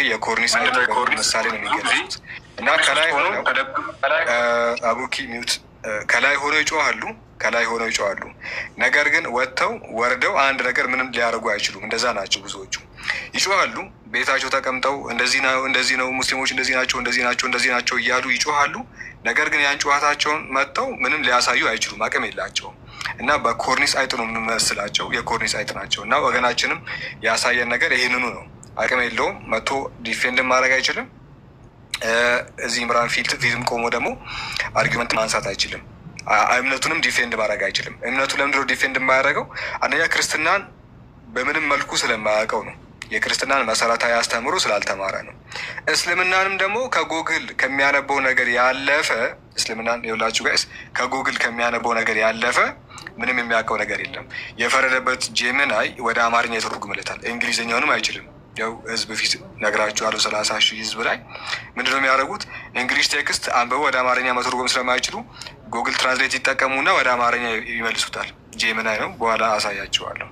የኮርኒስ አይጥ ምሳሌ ነው የሚገለጹት እና ከላይ ሆነው አቡኪ ሚዩት ከላይ ሆነው ይጮሃሉ፣ ከላይ ሆነው ይጮሃሉ። ነገር ግን ወርደው አንድ ነገር ምንም ሊያደርጉ አይችሉም። እንደዛ ናቸው ብዙዎቹ። ይጮሃሉ፣ ቤታቸው ተቀምጠው እንደዚህ ነው ሙስሊሞች እንደዚህ ናቸው እንደዚህ ናቸው እንደዚህ ናቸው እያሉ ይጮሃሉ። ነገር ግን ያን ጨዋታቸውን መጥተው ምንም ሊያሳዩ አይችሉም፣ አቅም የላቸውም። እና በኮርኒስ አይጥ ነው የምንመስላቸው፣ የኮርኒስ አይጥ ናቸው። እና ወገናችንም ያሳየን ነገር ይህንኑ ነው። አቅም የለውም፣ መጥቶ ዲፌንድ ማድረግ አይችልም። እዚህ ኢምራን ፊትም ቆሞ ደግሞ አርጊመንት ማንሳት አይችልም። እምነቱንም ዲፌንድ ማድረግ አይችልም። እምነቱ ለምንድነው ዲፌንድ የማያደርገው? አንደኛ ክርስትናን በምንም መልኩ ስለማያውቀው ነው። የክርስትናን መሰረታዊ አስተምሮ ስላልተማረ ነው። እስልምናንም ደግሞ ከጎግል ከሚያነበው ነገር ያለፈ እስልምናን የሁላችሁ ጋይስ ከጎግል ከሚያነበው ነገር ያለፈ ምንም የሚያውቀው ነገር የለም። የፈረደበት ጄሚናይ ወደ አማርኛ የተርጉምለታል፣ እንግሊዝኛውንም አይችልም። ያው ህዝብ ፊት ነግራችኋለሁ። 30 ሺህ ህዝብ ላይ ምንድነው የሚያደርጉት? እንግሊሽ ቴክስት አንብበው ወደ አማርኛ መተርጎም ስለማይችሉ ጉግል ትራንስሌት ይጠቀሙና ወደ አማርኛ ይመልሱታል። ጄሚናይ ነው፣ በኋላ አሳያችኋለሁ።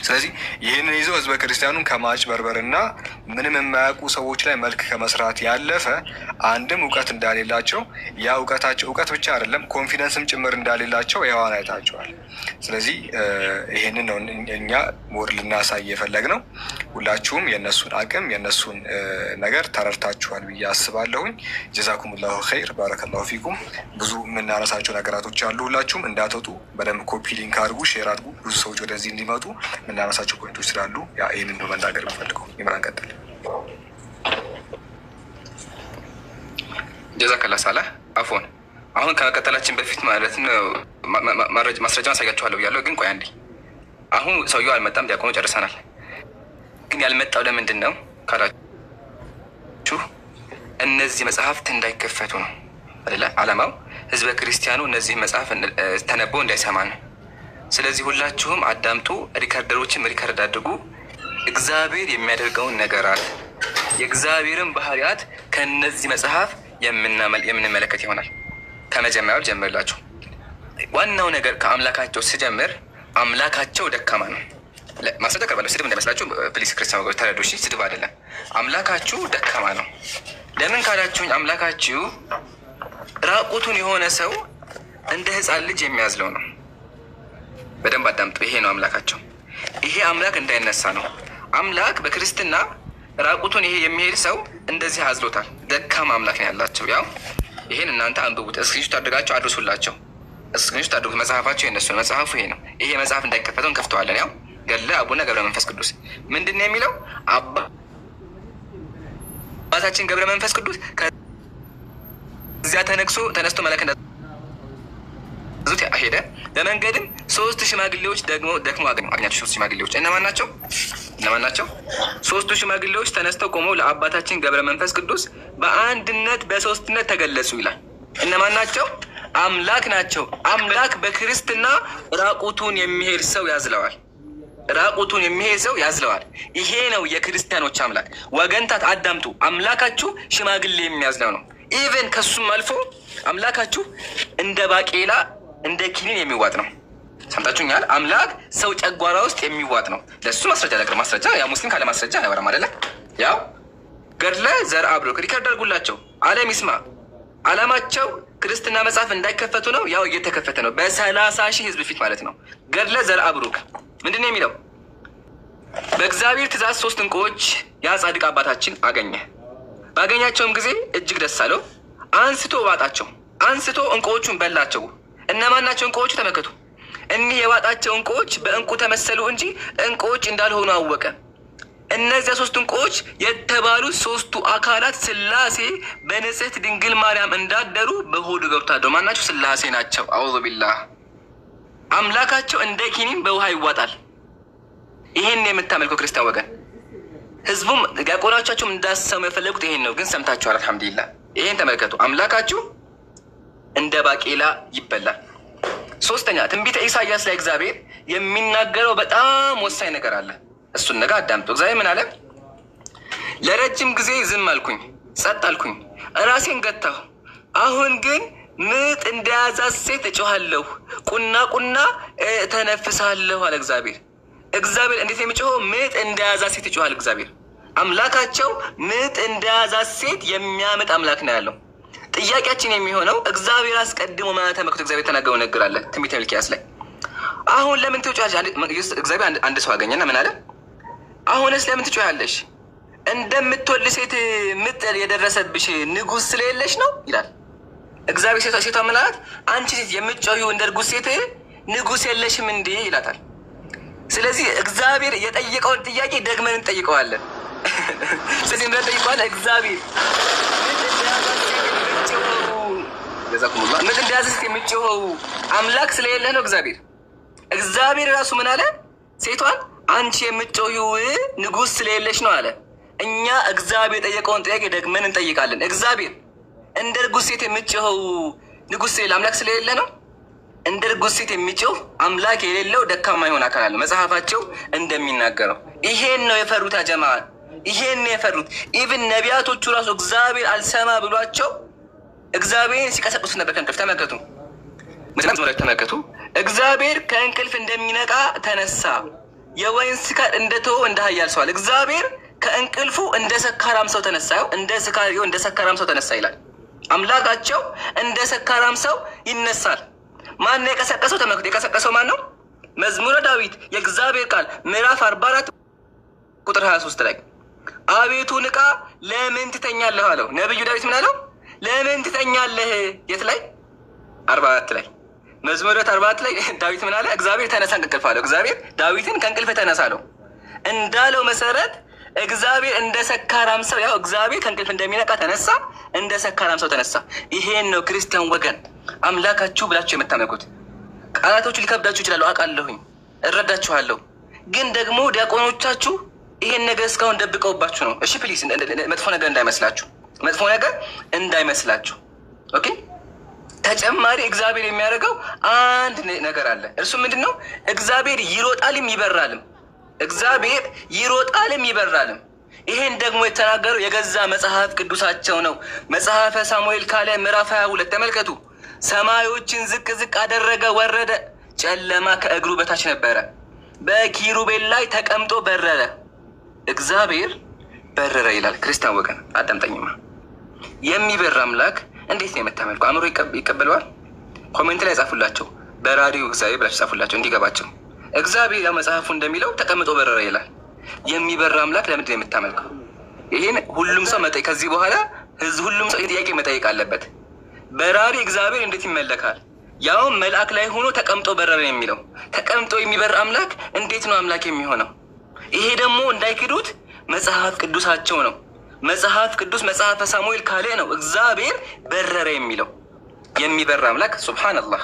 ስለዚህ ይህንን ይዘው ህዝበ ክርስቲያኑን ከማጭበርበርና ምንም የማያውቁ ሰዎች ላይ መልክ ከመስራት ያለፈ አንድም እውቀት እንዳሌላቸው ያ እውቀታቸው እውቀት ብቻ አይደለም ኮንፊደንስም ጭምር እንዳሌላቸው ያዋን አይታቸዋል። ስለዚህ ይህንን ነው እኛ ሞር ልናሳይ የፈለግነው። ሁላችሁም የእነሱን አቅም የእነሱን ነገር ተረድታችኋል ብዬ አስባለሁኝ። ጀዛኩሙላሁ ኸይር ባረከላሁ ፊኩም። ብዙ የምናነሳቸው ነገራቶች አሉ። ሁላችሁም እንዳትወጡ በደንብ ኮፒ ሊንክ አድርጉ፣ ሼር አድርጉ፣ ብዙ ሰዎች ወደዚህ እንዲመጡ የምናነሳቸው ፖይንቶች ስላሉ ይህንን ነው መናገር የምፈልገው። ይምራን ቀጥል። ጀዛከላ ሳላህ አፎን። አሁን ከመቀጠላችን በፊት ማለት ነው ማስረጃ አሳያችኋለሁ ብያለሁ። ግን ቆይ አንዴ፣ አሁን ሰውየው አልመጣም፣ ዲያቆኑ ጨርሰናል። ግን ያልመጣው ለምንድን ነው ካላችሁ እነዚህ መጽሐፍት እንዳይከፈቱ ነው አይደለ? ዓላማው ህዝበ ክርስቲያኑ እነዚህ መጽሐፍ ተነቦ እንዳይሰማ ነው። ስለዚህ ሁላችሁም አዳምጡ፣ ሪከርደሮችም ሪከርድ አድርጉ። እግዚአብሔር የሚያደርገውን ነገራት የእግዚአብሔርን ባህሪያት ከነዚህ መጽሐፍ የምንመለከት ይሆናል። ከመጀመሪያው ጀምርላችሁ። ዋናው ነገር ከአምላካቸው ስጀምር አምላካቸው ደካማ ነው። ማስረጃ ቀርባለሁ። ስድብ እንዳይመስላችሁ ፕሊስ ክርስቲያን ወገኖች ተረዱ። እሺ፣ ስድብ አይደለም። አምላካችሁ ደካማ ነው። ለምን ካላችሁኝ አምላካችሁ ራቁቱን የሆነ ሰው እንደ ህፃን ልጅ የሚያዝለው ነው። በደንብ አዳምጡ። ይሄ ነው አምላካቸው። ይሄ አምላክ እንዳይነሳ ነው። አምላክ በክርስትና ራቁቱን ይሄ የሚሄድ ሰው እንደዚህ አዝሎታል። ደካማ አምላክ ነው ያላቸው። ያው ይሄን እናንተ አንብቡት፣ እስክሪንሾት አድርጋችሁ አድርሱላቸው። እስክሪንሾት አድርጉት። መጽሐፋቸው የነሱ ነው። መጽሐፉ ይሄ ነው። ይሄ መጽሐፍ እንዳይከፈተው እንከፍተዋለን። ያው ገድለ አቡነ ገብረ መንፈስ ቅዱስ ምንድን ነው የሚለው? አባታችን ገብረ መንፈስ ቅዱስ ከዚያ ተነስቶ መለክ ዙት ሄደ። በመንገድም 3 ሽማግሌዎች ደግሞ አገኛቸው። 3 ሽማግሌዎች እነማን ናቸው? 3 ሽማግሌዎች ተነስተው ቆመው ለአባታችን ገብረ መንፈስ ቅዱስ በአንድነት በሶስትነት ተገለጹ ይላል። እነማን ናቸው? አምላክ ናቸው። አምላክ በክርስትና ራቁቱን የሚሄድ ሰው ያዝለዋል። ራቁቱን የሚሄድ ሰው ያዝለዋል። ይሄ ነው የክርስቲያኖች አምላክ። ወገንታት አዳምጡ። አምላካችሁ ሽማግሌ የሚያዝለው ነው። ኢቨን ከሱም አልፎ አምላካችሁ እንደ ባቄላ እንደ ኪኒን የሚዋጥ ነው። ሰምታችሁኛል? አምላክ ሰው ጨጓራ ውስጥ የሚዋጥ ነው። ለሱ ማስረጃ ለቅር ማስረጃ ያ ሙስሊም ካለ ማስረጃ አያወራም አይደለ? ያው ገድለ ዘርአ ብሩክ ሪከርድ አድርጉላቸው። ዓለም ይስማ። ዓላማቸው ክርስትና መጽሐፍ እንዳይከፈቱ ነው። ያው እየተከፈተ ነው። በ30,000 ህዝብ ፊት ማለት ነው። ገድለ ዘርአ ብሩክ ምንድን ነው የሚለው? በእግዚአብሔር ትእዛዝ 3 ዕንቁዎች ያ ጻድቅ አባታችን አገኘ። ባገኛቸውም ጊዜ እጅግ ደስ አለው። አንስቶ ዋጣቸው። አንስቶ ዕንቁዎቹን በላቸው። እነማን ናቸው ዕንቁዎቹ? ተመልከቱ። እኒህ የዋጣቸው ዕንቁዎች በዕንቁ ተመሰሉ እንጂ ዕንቁዎች እንዳልሆኑ አወቀ። እነዚያ 3 ዕንቁዎች የተባሉ 3ቱ አካላት ሥላሴ በንጽሕት ድንግል ማርያም እንዳደሩ በሆዱ ገብቶ አደሩ። ማን ናቸው? ሥላሴ ናቸው። አዑዙ ቢላህ። አምላካቸው እንደ ኪኒን በውሃ ይዋጣል። ይሄን የምታመልከው ክርስቲያን ወገን፣ ህዝቡም ዲያቆናቻቸውም እንዳሰሙ የፈለጉት ይሄን ነው። ግን ሰምታችኋል። አልሐምዱሊላህ። ይሄን ተመልከቱ። አምላካችሁ እንደ ባቄላ ይበላል። 3ኛ ትንቢተ ኢሳይያስ ላይ እግዚአብሔር የሚናገረው በጣም ወሳኝ ነገር አለ። እሱን ነገር አዳምጡ። እግዚአብሔር ምን አለ? ለረጅም ጊዜ ዝም አልኩኝ፣ ጸጥ አልኩኝ፣ ራሴን ገታሁ። አሁን ግን ምጥ እንደያዛት ሴት እጮሃለሁ፣ ቁና ተነፍሳለሁ አለ እግዚአብሔር። እግዚአብሔር እንዴት የሚጮኸው? ምጥ እንደያዛት ሴት ይጮሃል እግዚአብሔር። አምላካቸው ምጥ እንደያዛት ሴት የሚያምጥ አምላክ ነው ያለው። ጥያቄያችን የሚሆነው እግዚአብሔር አስቀድሞ ማለት መክቶ እግዚአብሔር ተናገረው ነገር አለ ትንቢተ ሚልክያስ ላይ። አሁን ለምን ትጮሃለሽ? እግዚአብሔር አንድ ሰው አገኘና ምን አለ? አሁንስ ለምን ትጮሃለሽ? እንደምትወልድ ሴት ምጥ የደረሰብሽ ንጉሥ ስለሌለሽ ነው ይላል እግዚአብሔር። ሴቷ ምን አላት? አንቺ ሴት የምትጮሂው እንደ እርጉዝ ሴት ንጉሥ የለሽም እንዴ ይላታል። ስለዚህ እግዚአብሔር የጠየቀውን ጥያቄ ደግመን እንጠይቀዋለን። ስለዚህ ምን ጠይቀዋል? እግዚአብሔር ምጥ እንደያዘ ሴት የሚጮኸው አምላክ ስለሌለህ ነው። እግዚአብሔር ራሱ ምን አለ? ሴቷን አንቺ የምትጮሂው ንጉሥ ስለሌለሽ ነው አለ። እኛ እግዚአብሔር የጠየቀውን ጥያቄ ደግመን እንጠይቃለን። እግዚአብሔር እንደ እርጉዝ ሴት የሚጮኸው ንጉሥ ስለሌለ አምላክ ስለሌለ ነው? እንደ እርጉዝ ሴት የሚጮህ አምላክ የሌለው ደካማ የሆነ አካል አለ መጽሐፋቸው እንደሚናገረው። ይሄን ነው የፈሩት አጀማ፣ ይሄን ነው የፈሩት። ኢቭን ነቢያቶቹ ራሱ እግዚአብሔር አልሰማ ብሏቸው እግዚአብሔርን ሲቀሰቅሱ ነበር ከእንቅልፍ። ተመልከቱ፣ ተመልከቱ። እግዚአብሔር ከእንቅልፍ እንደሚነቃ ተነሳ። የወይን ስካር እንደተወ እንደ ኃያል ሰው አለ። እግዚአብሔር ከእንቅልፉ እንደ ሰካራም ሰው ተነሳ፣ እንደ ሰካራም ሰው ተነሳ ይላል። አምላካቸው እንደ ሰካራም ሰው ይነሳል። ማን ነው የቀሰቀሰው? ተመልከቱ። የቀሰቀሰው ማን ነው? መዝሙረ ዳዊት የእግዚአብሔር ቃል ምዕራፍ 44 ቁጥር 23 ላይ አቤቱ ንቃ፣ ለምን ትተኛለህ አለው። ነብዩ ዳዊት ምን አለው? ለምን ትተኛለህ? የት ላይ? 44 ላይ መዝሙረ ዳዊት 44 ላይ ዳዊት ምን አለ? እግዚአብሔር ተነሳ ከእንቅልፍ አለው። እግዚአብሔር ዳዊትን ከእንቅልፍ ተነሳ አለው። እንዳለው መሰረት እግዚአብሔር እንደ ሰካራም ሰው፣ ያው እግዚአብሔር ከእንቅልፍ እንደሚነቃ ተነሳ፣ እንደ ሰካራም ሰው ተነሳ። ይሄን ነው ክርስቲያን ወገን አምላካችሁ ብላችሁ የምታመልኩት። ቃላቶቹ ሊከብዳችሁ ይችላሉ፣ አውቃለሁኝ፣ እረዳችኋለሁ። ግን ደግሞ ዲያቆኖቻችሁ ይሄን ነገር እስካሁን ደብቀውባችሁ ነው። እሺ ፕሊስ፣ መጥፎ ነገር እንዳይመስላችሁ፣ መጥፎ ነገር እንዳይመስላችሁ። ኦኬ። ተጨማሪ እግዚአብሔር የሚያደርገው አንድ ነገር አለ። እርሱ ምንድን ነው? እግዚአብሔር ይሮጣልም ይበራልም። እግዚአብሔር ይሮጣልም ይበራልም። ይሄን ደግሞ የተናገረው የገዛ መጽሐፍ ቅዱሳቸው ነው። መጽሐፈ ሳሙኤል ካለ ምዕራፍ 22 ተመልከቱ። ሰማዮችን ዝቅ ዝቅ አደረገ፣ ወረደ፣ ጨለማ ከእግሩ በታች ነበረ፣ በኪሩቤል ላይ ተቀምጦ በረረ። እግዚአብሔር በረረ ይላል። ክርስቲያን ወገን አዳምጠኝማ። የሚበር አምላክ እንዴት ነው የምታመልኩ? አእምሮ ይቀበለዋል? ኮሜንት ላይ ጻፉላቸው። በራዲዮ እግዚአብሔር ብላችሁ ጻፉላቸው እንዲገባቸው። እግዚአብሔር ያው መጽሐፉ እንደሚለው ተቀምጦ በረረ ይላል። የሚበር አምላክ ለምንድን ነው የምታመልከው? ይህን ሁሉም ሰው መጠየቅ፣ ከዚህ በኋላ ሁሉም ሰው ጥያቄ መጠየቅ አለበት። በራሪ እግዚአብሔር እንዴት ይመለካል? ያውም መልአክ ላይ ሆኖ ተቀምጦ በረረ የሚለው ተቀምጦ የሚበር አምላክ እንዴት ነው አምላክ የሚሆነው? ይሄ ደግሞ እንዳይክዱት መጽሐፍ ቅዱሳቸው ነው። መጽሐፍ ቅዱስ መጽሐፈ ሳሙኤል ካለ ነው እግዚአብሔር በረረ የሚለው። የሚበር አምላክ ሱብሃነላህ።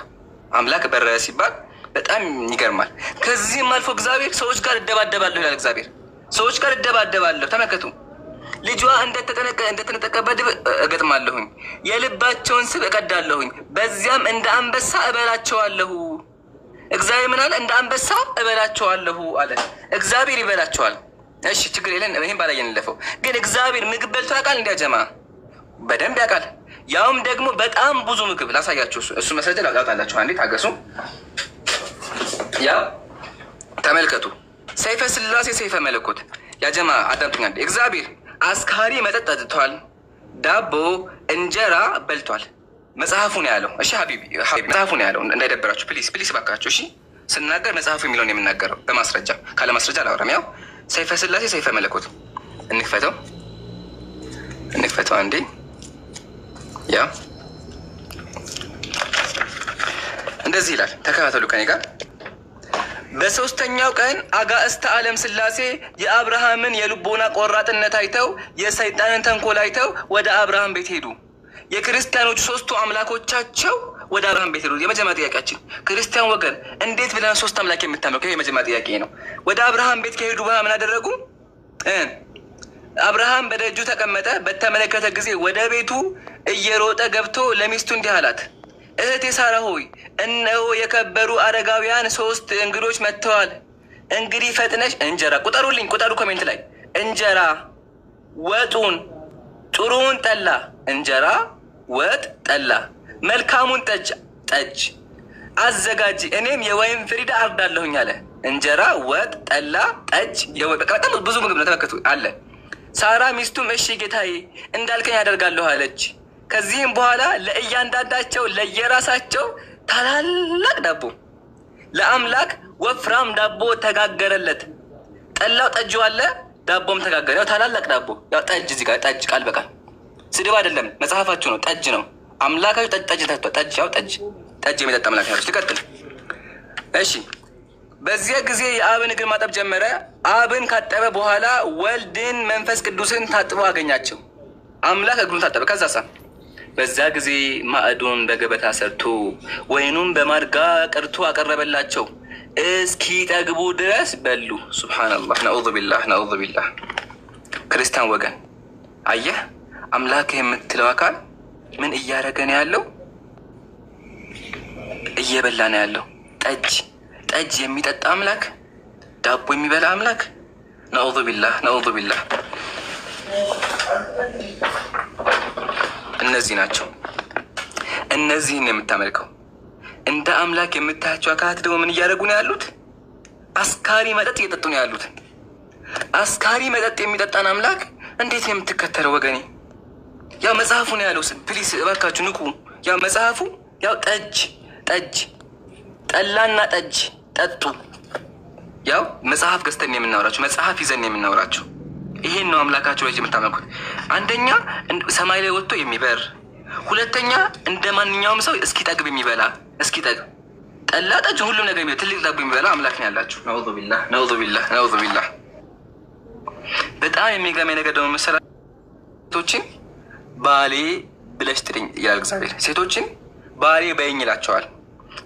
አምላክ በረረ ሲባል በጣም ይገርማል። ከዚህም አልፎ እግዚአብሔር ሰዎች ጋር እደባደባለሁ ይላል። እግዚአብሔር ሰዎች ጋር እደባደባለሁ። ተመልከቱ። ልጇ እንደተነጠቀበት ድብ እገጥማለሁኝ፣ የልባቸውን ስብ እቀዳለሁኝ፣ በዚያም እንደ አንበሳ እበላቸዋለሁ። እግዚአብሔር ምን አለ? እንደ አንበሳ እበላቸዋለሁ አለ። እግዚአብሔር ይበላቸዋል። እሺ ችግር የለን፣ ይህም ባላየን እንለፈው። ግን እግዚአብሔር ምግብ በልቶ ያውቃል? እንዲያጀማ በደንብ ያውቃል። ያውም ደግሞ በጣም ብዙ ምግብ። ላሳያችሁ፣ እሱ መስረጃ ላውጣላችሁ። አንዴ ታገሱ። ያው ተመልከቱ። ሰይፈ ስላሴ፣ ሰይፈ መለኮት። ያጀማ አዳምጡኛል። እግዚአብሔር አስካሪ መጠጥ ጠጥቷል፣ ዳቦ እንጀራ በልቷል። መጽሐፉ ነው ያለው። እሺ ሀቢቢ መጽሐፉ ነው ያለው። እንዳይደበራችሁ ፕሊስ ፕሊስ ባካችሁ። እሺ ስናገር መጽሐፉ የሚለውን የምናገረው በማስረጃ፣ ካለ ማስረጃ አላወራም። ያው ሰይፈ ስላሴ ሰይፈ መለኮት እንክፈተው አንዴ። ያው እንደዚህ ይላል። ተከታተሉ ከኔ ጋር። በሶስተኛው ቀን አጋዕዝተ ዓለም ስላሴ የአብርሃምን የልቦና ቆራጥነት አይተው የሰይጣንን ተንኮል አይተው ወደ አብርሃም ቤት ሄዱ። የክርስቲያኖቹ ሶስቱ አምላኮቻቸው ወደ አብርሃም ቤት ሄዱ። የመጀመሪያ ጥያቄያችን ክርስቲያን ወገን እንዴት ብለን ሶስት አምላክ የምታመልከው? የመጀመሪያ ጥያቄ ነው። ወደ አብርሃም ቤት ከሄዱ በኋላ ምን አደረጉ? አብርሃም በደጁ ተቀመጠ። በተመለከተ ጊዜ ወደ ቤቱ እየሮጠ ገብቶ ለሚስቱ እንዲህ አላት፣ እህቴ ሳራ ሆይ እነሆ የከበሩ አረጋውያን 3 እንግዶች መጥተዋል። እንግዲህ ፈጥነሽ እንጀራ ቁጠሩልኝ፣ ቁጠሩ ኮሜንት ላይ እንጀራ፣ ወጡን፣ ጥሩውን ጠላ፣ እንጀራ፣ ወጥ፣ ጠላ፣ መልካሙን ጠጅ አዘጋጅ፣ እኔም የወይን ፍሪዳ አርዳለሁኝ አለ። እንጀራ፣ ወጥ፣ ጠላ፣ ጠጅ፣ በጣም ብዙ ምግብ ነው። ተመልከቱ አለ። ሳራ ሚስቱም እሺ ጌታዬ እንዳልከኝ ያደርጋለሁ አለች። ከዚህም በኋላ ለእያንዳንዳቸው ለየራሳቸው ታላላቅ ዳቦ ለአምላክ ወፍራም ዳቦ ተጋገረለት። ጠላው ጠጅ አለ፣ ዳቦም ተጋገረ። ያው ታላላቅ ዳቦ፣ ያው ጠጅ፣ እዚህ ጋር ጠጅ ቃል በቃል ስድብ አይደለም፣ መጽሐፋችሁ ነው። ጠጅ ነው አምላካችሁ። ጠጅ ተጥቷል። ጠጅ ያው ጠጅ የሚጠጣ አምላክ ያሉት። ትቀጥል። እሺ በዚያ ጊዜ የአብን እግር ማጠብ ጀመረ። አብን ካጠበ በኋላ ወልድን መንፈስ ቅዱስን ታጥበው አገኛቸው። አምላክ እግሩን ታጠበ። ከዛሳ በዛ ጊዜ ማዕዱን በገበታ ሰርቶ ወይኑን በማድጋ ቀርቶ አቀረበላቸው። እስኪ ጠግቡ ድረስ በሉ። ሱብሃነላህ። ነዑዙ ቢላህ፣ ነዑዙ ቢላህ። ክርስቲያን ወገን አየህ፣ አምላክ የምትለው አካል ምን እያደረገ ነው ያለው? እየበላ ነው ያለው። ጠጅ የሚጠጣ አምላክ፣ ዳቦ የሚበላ አምላክ። ነዑዙ ቢላህ፣ ነዑዙ ቢላህ። እነዚህ ናቸው። እነዚህን የምታመልከው እንደ አምላክ የምታያቸው አካላት ደግሞ ምን እያደረጉ ነው ያሉት? አስካሪ መጠጥ እየጠጡ ነው ያሉት። አስካሪ መጠጥ የሚጠጣን አምላክ እንዴት ነው የምትከተለው ወገኔ? ያው መጽሐፉ ነው ያለው። ፕሊስ እባካችሁ ንቁ። ያው መጽሐፉ ያው ጠላና ጠጅ ጠጡ። ያው መጽሐፍ ገዝተን የምናወራችሁ መጽሐፍ ይዘን የምናወራችሁ ይሄን ነው አምላካችሁ ላይ የምታመልኩት። አንደኛ ሰማይ ላይ ወጥቶ የሚበር፣ ሁለተኛ እንደ ማንኛውም ሰው እስኪጠግብ የሚበላ እስኪጠግብ ጠላ ጠጅ ሁሉም ነገር ትልቅ ጠብ የሚበላ አምላክ ነው ያላችሁ። ነዑዙ ቢላህ ነዑዙ ቢላህ ነዑዙ ቢላህ። በጣም የሚገርመኝ ነገር ደግሞ መሰላችሁ ሴቶችን ባሌ ብለሽ ጥሪኝ ይላል እግዚአብሔር። ሴቶችን ባሌ በይኝ ይላቸዋል።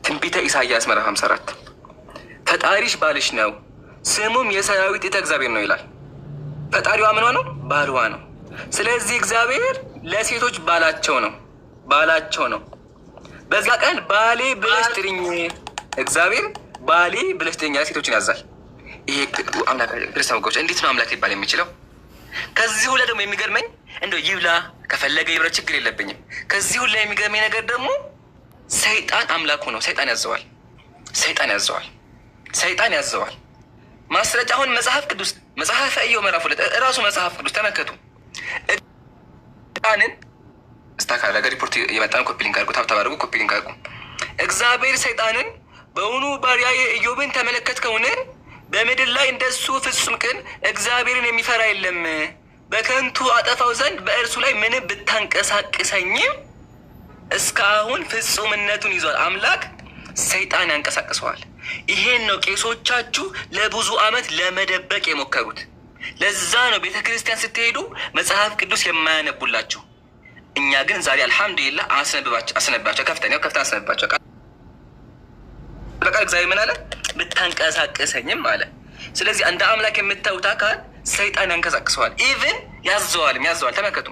ትንቢተ ኢሳይያስ ምዕራፍ 54 ፈጣሪሽ ባልሽ ነው ስሙም የሰራዊት ጌታ እግዚአብሔር ነው ይላል። ፈጣሪዋ ምኗ ነው? ባልዋ ነው። ስለዚህ እግዚአብሔር ለሴቶች ባላቸው ነው። በዛ ቀን ባሌ ብለሽ ጥሪኝ፣ እግዚአብሔር ባሌ ብለሽ ጥሪኝ ያለ ሴቶችን ያዛል። ይሄ አምላክ ክርስቲያን ወገኖች እንዴት ነው አምላክ ሊባል የሚችለው? ከዚህ ሁላ ደግሞ የሚገርመኝ እንደው ይብላ ከፈለገ ይብላ ችግር የለብኝም። ከዚህ ሁላ የሚገርመኝ ነገር ደግሞ ሰይጣን አምላኩ ነው። ሰይጣን ያዘዋል። ማስረጃ አሁን መጽሐፍ ቅዱስ መጽሐፈ ኢዮብ ምዕራፍ 2 እራሱ መጽሐፍ ቅዱስ ተመልከቱ። ሰይጣንን ስታካላገ ሪፖርት የመጣን ኮፒ ሊንክ አድርጉ፣ ታብታብ አድርጉ፣ ኮፒ ሊንክ አድርጉ። እግዚአብሔር ሰይጣንን በውኑ ባሪያዬ ኢዮብን ተመለከትከውን? በምድር ላይ እንደሱ ፍጹም ቅን እግዚአብሔርን የሚፈራ የለም። በከንቱ አጠፋው ዘንድ በእርሱ ላይ ምንም ብታንቀሳቅሰኝም እስካሁን ፍጹምነቱን ይዟል። አምላክ ሰይጣን ያንቀሳቅሰዋል። ይሄን ነው ቄሶቻችሁ ለብዙ ዓመት ለመደበቅ የሞከሩት። ለዛ ነው ቤተ ክርስቲያን ስትሄዱ መጽሐፍ ቅዱስ የማያነቡላችሁ። እኛ ግን ዛሬ አልሐምዱሊላህ አስነባቸው፣ ከፍተኛ አስነባቸው። በቃል እግዚአብሔር ምን አለ? ብታንቀሳቅሰኝም አለ። ስለዚህ እንደ አምላክ የምታዩት አካል ሰይጣን ያንቀሳቅሰዋል፣ ኢቭን ያዘዋል። ተመልከቱ።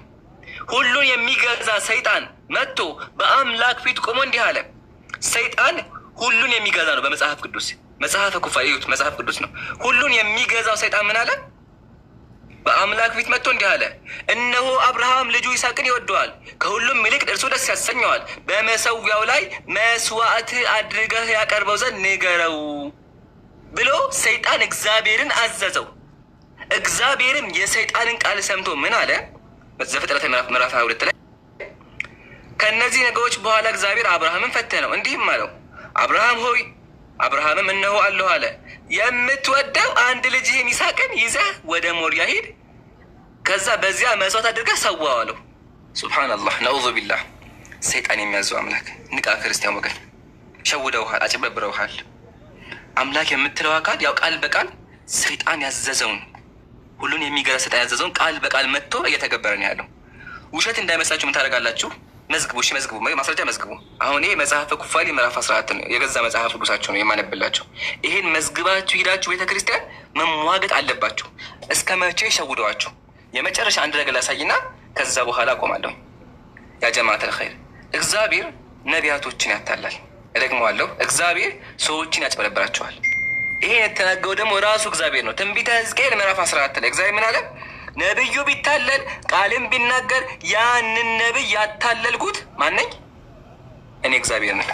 ሁሉን የሚገዛ ሰይጣን መጥቶ በአምላክ ፊት ቆሞ እንዲህ አለ። ሰይጣን ሁሉን የሚገዛ ነው። በመጽሐፍ ቅዱስ መጽሐፈ ኩፋሌ እዩት፣ መጽሐፍ ቅዱስ ነው። ሁሉን የሚገዛው ሰይጣን ምን አለ? በአምላክ ፊት መጥቶ እንዲህ አለ፣ እነሆ አብርሃም ልጁ ይስሐቅን ይወደዋል፣ ከሁሉም ይልቅ እርሱ ደስ ያሰኘዋል። በመሰዊያው ላይ መስዋዕት አድርገህ ያቀርበው ዘንድ ንገረው ብሎ ሰይጣን እግዚአብሔርን አዘዘው። እግዚአብሔርም የሰይጣንን ቃል ሰምቶ ምን አለ? ዘፍጥረት ምዕራፍ 22 ላይ ከእነዚህ ነገሮች በኋላ እግዚአብሔር አብርሃምን ፈተነው፣ እንዲህም አለው፣ አብርሃም ሆይ፣ አብርሃምም እነሆ አለሁ አለ። የምትወደው አንድ ልጅህን ይስሐቅን ይዘህ ወደ ሞሪያ ሂድ፣ ከዛ በዚያ መስዋዕት አድርገህ ሰዋው አለው። ሱብሃነላህ ነዑዙ ቢላህ። ሰይጣን የሚያዘው አምላክ። ንቃ ክርስቲያን ወገን። ሸውደውሃል፣ አጭበርብረውሃል። አምላክ የምትለው አካል ያው ቃል በቃል ሰይጣን ያዘዘውን ሁሉን የሚገዛ ሰይጣን ያዘዘውን ቃል በቃል መጥቶ እየተገበረ ነው ያለው። ውሸት እንዳይመስላችሁ ምን ታደርጋላችሁ? መዝግቡ፣ መዝግቡ፣ ማስረጃ መዝግቡ። አሁን ይሄ መጽሐፈ ኩፋሌ ምዕራፍ 14 ነው፣ የገዛ መጽሐፍ ቅዱሳቸው ነው የማነብላቸው። ይሄን መዝግባችሁ ሂዳችሁ ቤተክርስቲያን መሟገጥ አለባችሁ። እስከ መቼ ሸውደዋችሁ? የመጨረሻ አንድ ነገር ላሳይና ከዛ በኋላ አቆማለሁ። ያ ጀማዓተል ኸይር፣ እግዚአብሔር ነቢያቶችን ያታላል። እደግመዋለሁ፣ እግዚአብሔር ሰዎችን ያጭበረብራቸዋል። ይሄን የተናገረው ደግሞ ራሱ እግዚአብሔር ነው። ትንቢተ ሕዝቅኤል ምዕራፍ 14 ላይ እግዚአብሔር ምን አለ? ነብዩ ቢታለል ቃልም ቢናገር ያንን ነብይ ያታለልኩት ማነኝ? እኔ እግዚአብሔር ነኝ።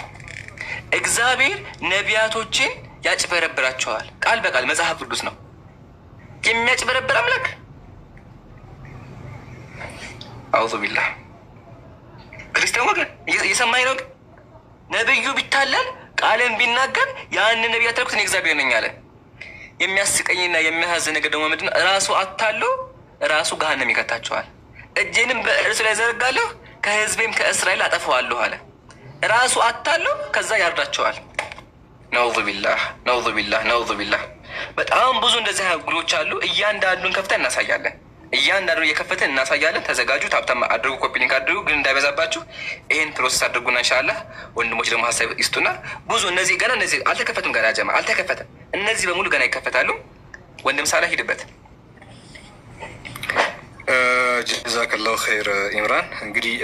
እግዚአብሔር ነቢያቶችን ያጭበረብራቸዋል። ቃል በቃል መጽሐፍ ቅዱስ ነው። የሚያጭበረብር አምላክ አውዙ ቢላህ። ክርስቲያን ወገን እየሰማኝ ነው? ነብዩ ቢታለል ቃልም ቢናገር ያንን ነብይ ያታለልኩት እኔ እግዚአብሔር ነኝ አለ። የሚያስቀኝና የሚያሳዝን ነገር ደግሞ ምንድን ነው? ራሱ አታሎ ራሱ ገሃነም ይከታቸዋል። እጄንም በእርሱ ላይ ዘረጋለሁ ከህዝቤም ከእስራኤል አጠፋዋለሁ አለ። ራሱ አታለው ከዛ ያርዳቸዋል። ነዑዙ ቢላህ ነዑዙ ቢላህ ነዑዙ ቢላህ። በጣም ብዙ እንደዚህ ጉሎች አሉ። እያንዳንዱን ከፍተን እናሳያለን። እያንዳንዱን እየከፈተን እናሳያለን። ተዘጋጁ። ታብታም አድርጉ፣ ኮፒ ሊንክ አድርጉ። ግን እንዳይበዛባችሁ ይህን ፕሮሰስ አድርጉና ኢንሻአላህ ወንድሞች ደግሞ ሀሳብ ይስጡና ብዙ እነዚህ ገና እነዚህ አልተከፈቱም። ገና ጀማ አልተከፈተም። እነዚህ በሙሉ ገና ይከፈታሉ። ወንድም ሳላ ሂድበት። ጀዛከላሁ ኸይር ኢምራን። እንግዲህ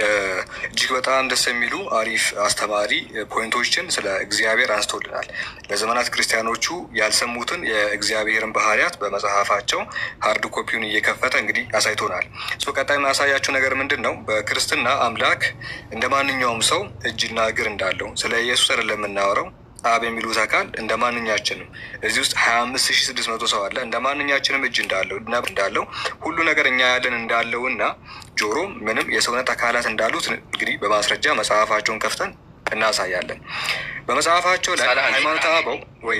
እጅግ በጣም ደስ የሚሉ አሪፍ አስተማሪ ፖይንቶችን ስለ እግዚአብሔር አንስቶልናል። ለዘመናት ክርስቲያኖቹ ያልሰሙትን የእግዚአብሔርን ባህሪያት በመጽሐፋቸው ሀርድ ኮፒውን እየከፈተ እንግዲህ አሳይቶናል። ቀጣይ ማሳያችሁ ነገር ምንድን ነው? በክርስትና አምላክ እንደ ማንኛውም ሰው እጅና እግር እንዳለው ስለ ኢየሱስ አይደለም የምናወራው። አብ የሚሉት አካል እንደ ማንኛችንም እዚህ ውስጥ 25600 ሰው አለ። እንደ ማንኛችንም እጅ እንዳለው ሁሉ ነገር እኛ ያለን እንዳለው እና ጆሮ ምንም የሰውነት አካላት እንዳሉት እንግዲህ በማስረጃ መጽሐፋቸውን ከፍተን እናሳያለን። በመጽሐፋቸው ላይ ሃይማኖተ አበው ወይ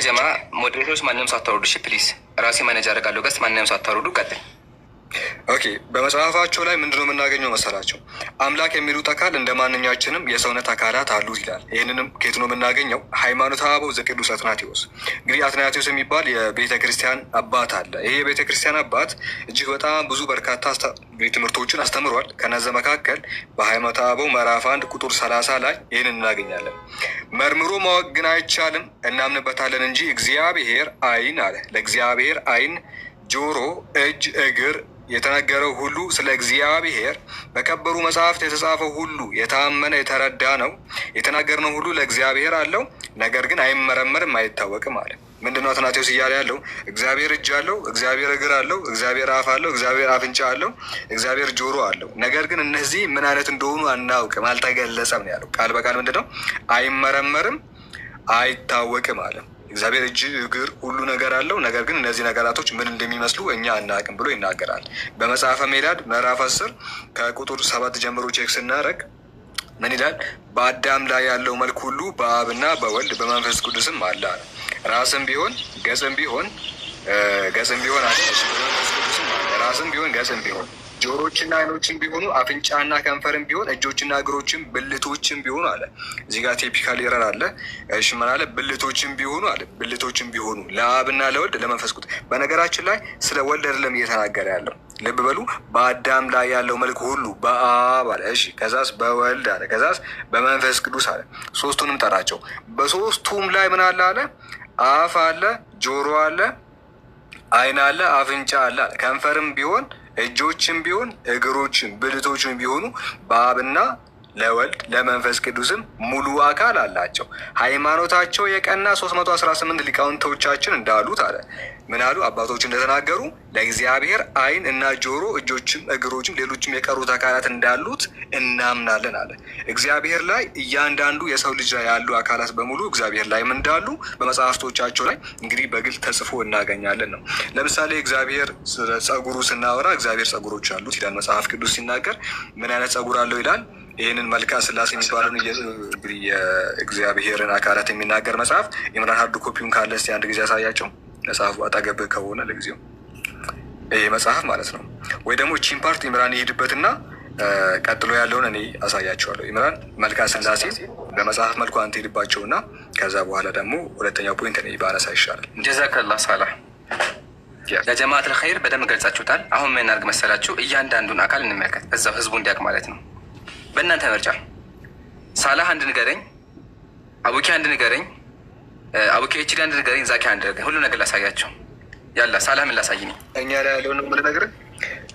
ጀማ ሞዴሬተሮች ማንንም ሳታወርዱ እሺ ፕሊዝ፣ ራሴ ማኔጅ አደርጋለሁ። ገስ ማንንም ሳታወርዱ ቀጥል። ኦኬ በመጽሐፋቸው ላይ ምንድነው የምናገኘው መሰላቸው? አምላክ የሚሉት አካል እንደ ማንኛችንም የሰውነት አካላት አሉት ይላል። ይህንንም ከየት ነው የምናገኘው? ሃይማኖተ አበው ዘቅዱስ አትናቴዎስ። እንግዲህ አትናቴዎስ የሚባል የቤተ ክርስቲያን አባት አለ። ይሄ የቤተ ክርስቲያን አባት እጅግ በጣም ብዙ በርካታ ትምህርቶችን አስተምሯል። ከነዚ መካከል በሃይማኖተ አበው ምዕራፍ 1 ቁጥር 30 ላይ ይህንን እናገኛለን። መርምሮ ማወቅ ግን አይቻልም፣ እናምንበታለን እንጂ እግዚአብሔር አይን አለ። ለእግዚአብሔር አይን፣ ጆሮ፣ እጅ፣ እግር የተነገረው ሁሉ ስለ እግዚአብሔር በከበሩ መጽሐፍት የተጻፈው ሁሉ የታመነ የተረዳ ነው። የተናገርነው ሁሉ ለእግዚአብሔር አለው፣ ነገር ግን አይመረመርም፣ አይታወቅም አለ። ምንድነው አትናቴዎስ እያለ ያለው? እግዚአብሔር እጅ አለው፣ እግዚአብሔር እግር አለው፣ እግዚአብሔር አፍ አለው፣ እግዚአብሔር አፍንጫ አለው፣ እግዚአብሔር ጆሮ አለው። ነገር ግን እነዚህ ምን አይነት እንደሆኑ አናውቅም፣ አልተገለጸም ነው ያለው። ቃል በቃል ምንድነው? አይመረመርም፣ አይታወቅም አለ። እግዚአብሔር እጅ እግር ሁሉ ነገር አለው፣ ነገር ግን እነዚህ ነገራቶች ምን እንደሚመስሉ እኛ አናውቅም ብሎ ይናገራል። በመጽሐፈ ሜላድ ምዕራፍ 10 ከቁጥር 7 ጀምሮ ቼክ ስናደርግ ምን ይላል? በአዳም ላይ ያለው መልክ ሁሉ በአብና በወልድ በመንፈስ ቅዱስም አለ። ራስም ቢሆን ገጽም ቢሆን በመንፈስ ቅዱስም አለ። ራስም ቢሆን ገጽም ቢሆን ጆሮችና አይኖችን ቢሆኑ አፍንጫና ከንፈርም ቢሆን እጆችና እግሮችም ብልቶችም ቢሆኑ አለ። እዚህ ጋር ቴፒካል ኤረር አለ። እሺ ምን አለ? ብልቶችም ቢሆኑ አለ። ብልቶችም ቢሆኑ ለአብና ለወልድ ለመንፈስ ቅዱስ። በነገራችን ላይ ስለ ወልድ አይደለም እየተናገረ ያለው። ልብ በሉ። በአዳም ላይ ያለው መልክ ሁሉ በአብ አለ። እሺ ከዛስ በወልድ አለ። ከዛስ በመንፈስ ቅዱስ አለ። ሶስቱንም ጠራቸው። በሶስቱም ላይ ምን አለ አለ? አፍ አለ፣ ጆሮ አለ፣ አይን አለ፣ አፍንጫ አለ። ከንፈርም ቢሆን እጆችም ቢሆን እግሮችም ብልቶችም ቢሆኑ በአብና ለወልድ ለመንፈስ ቅዱስም ሙሉ አካል አላቸው። ሃይማኖታቸው የቀና 318 ሊቃውንቶቻችን እንዳሉት አለ። ምን አሉ? አባቶች እንደተናገሩ ለእግዚአብሔር አይን እና ጆሮ፣ እጆችም እግሮችም ሌሎችም የቀሩት አካላት እንዳሉት እናምናለን አለ። እግዚአብሔር ላይ እያንዳንዱ የሰው ልጅ ላይ ያሉ አካላት በሙሉ እግዚአብሔር ላይም እንዳሉ በመጽሐፍቶቻቸው ላይ እንግዲህ በግልጽ ተጽፎ እናገኛለን ነው። ለምሳሌ እግዚአብሔር ስለ ጸጉሩ ስናወራ እግዚአብሔር ጸጉሮች አሉት ይላል መጽሐፍ ቅዱስ ሲናገር። ምን አይነት ጸጉር አለው ይላል? ይህንን መልክዓ ሥላሴ የሚባለውን እንግዲህ የእግዚአብሔርን አካላት የሚናገር መጽሐፍ ኢምራን ሀርድ ኮፒውን ካለ እስኪ አንድ ጊዜ ያሳያቸው። መጽሐፉ አጠገብህ ከሆነ ለጊዜው ይህ መጽሐፍ ማለት ነው። ወይ ደግሞ ቺን ፓርት ኢምራን ይሄድበትና ቀጥሎ ያለውን እኔ አሳያቸዋለሁ። ኢምራን መልክዓ ሥላሴ በመጽሐፍ መልኩ አንተ ሄድባቸውና ከዛ በኋላ ደግሞ ሁለተኛው ፖይንት እኔ ባነሳ ይሻላል። ጀዛከላህ ሳላህ። ለጀማዓት ልኸይር በደንብ ገልጻችሁታል። አሁን ምን እናድርግ መሰላችሁ? እያንዳንዱን አካል እንመልከት፣ በዛው ህዝቡ እንዲያውቅ ማለት ነው። በእናንተ ምርጫ ሳላህ አንድ ንገረኝ፣ አቡኪ አንድ ንገረኝ፣ አቡኪ ኤችዲ አንድ ንገረኝ፣ ዛኪ አንድ ንገረኝ። ሁሉ ነገር ላሳያቸው። ያላ ሳላህ ምን ላሳይ ነኝ? እኛ ላይ ያለውን የምንነግርህ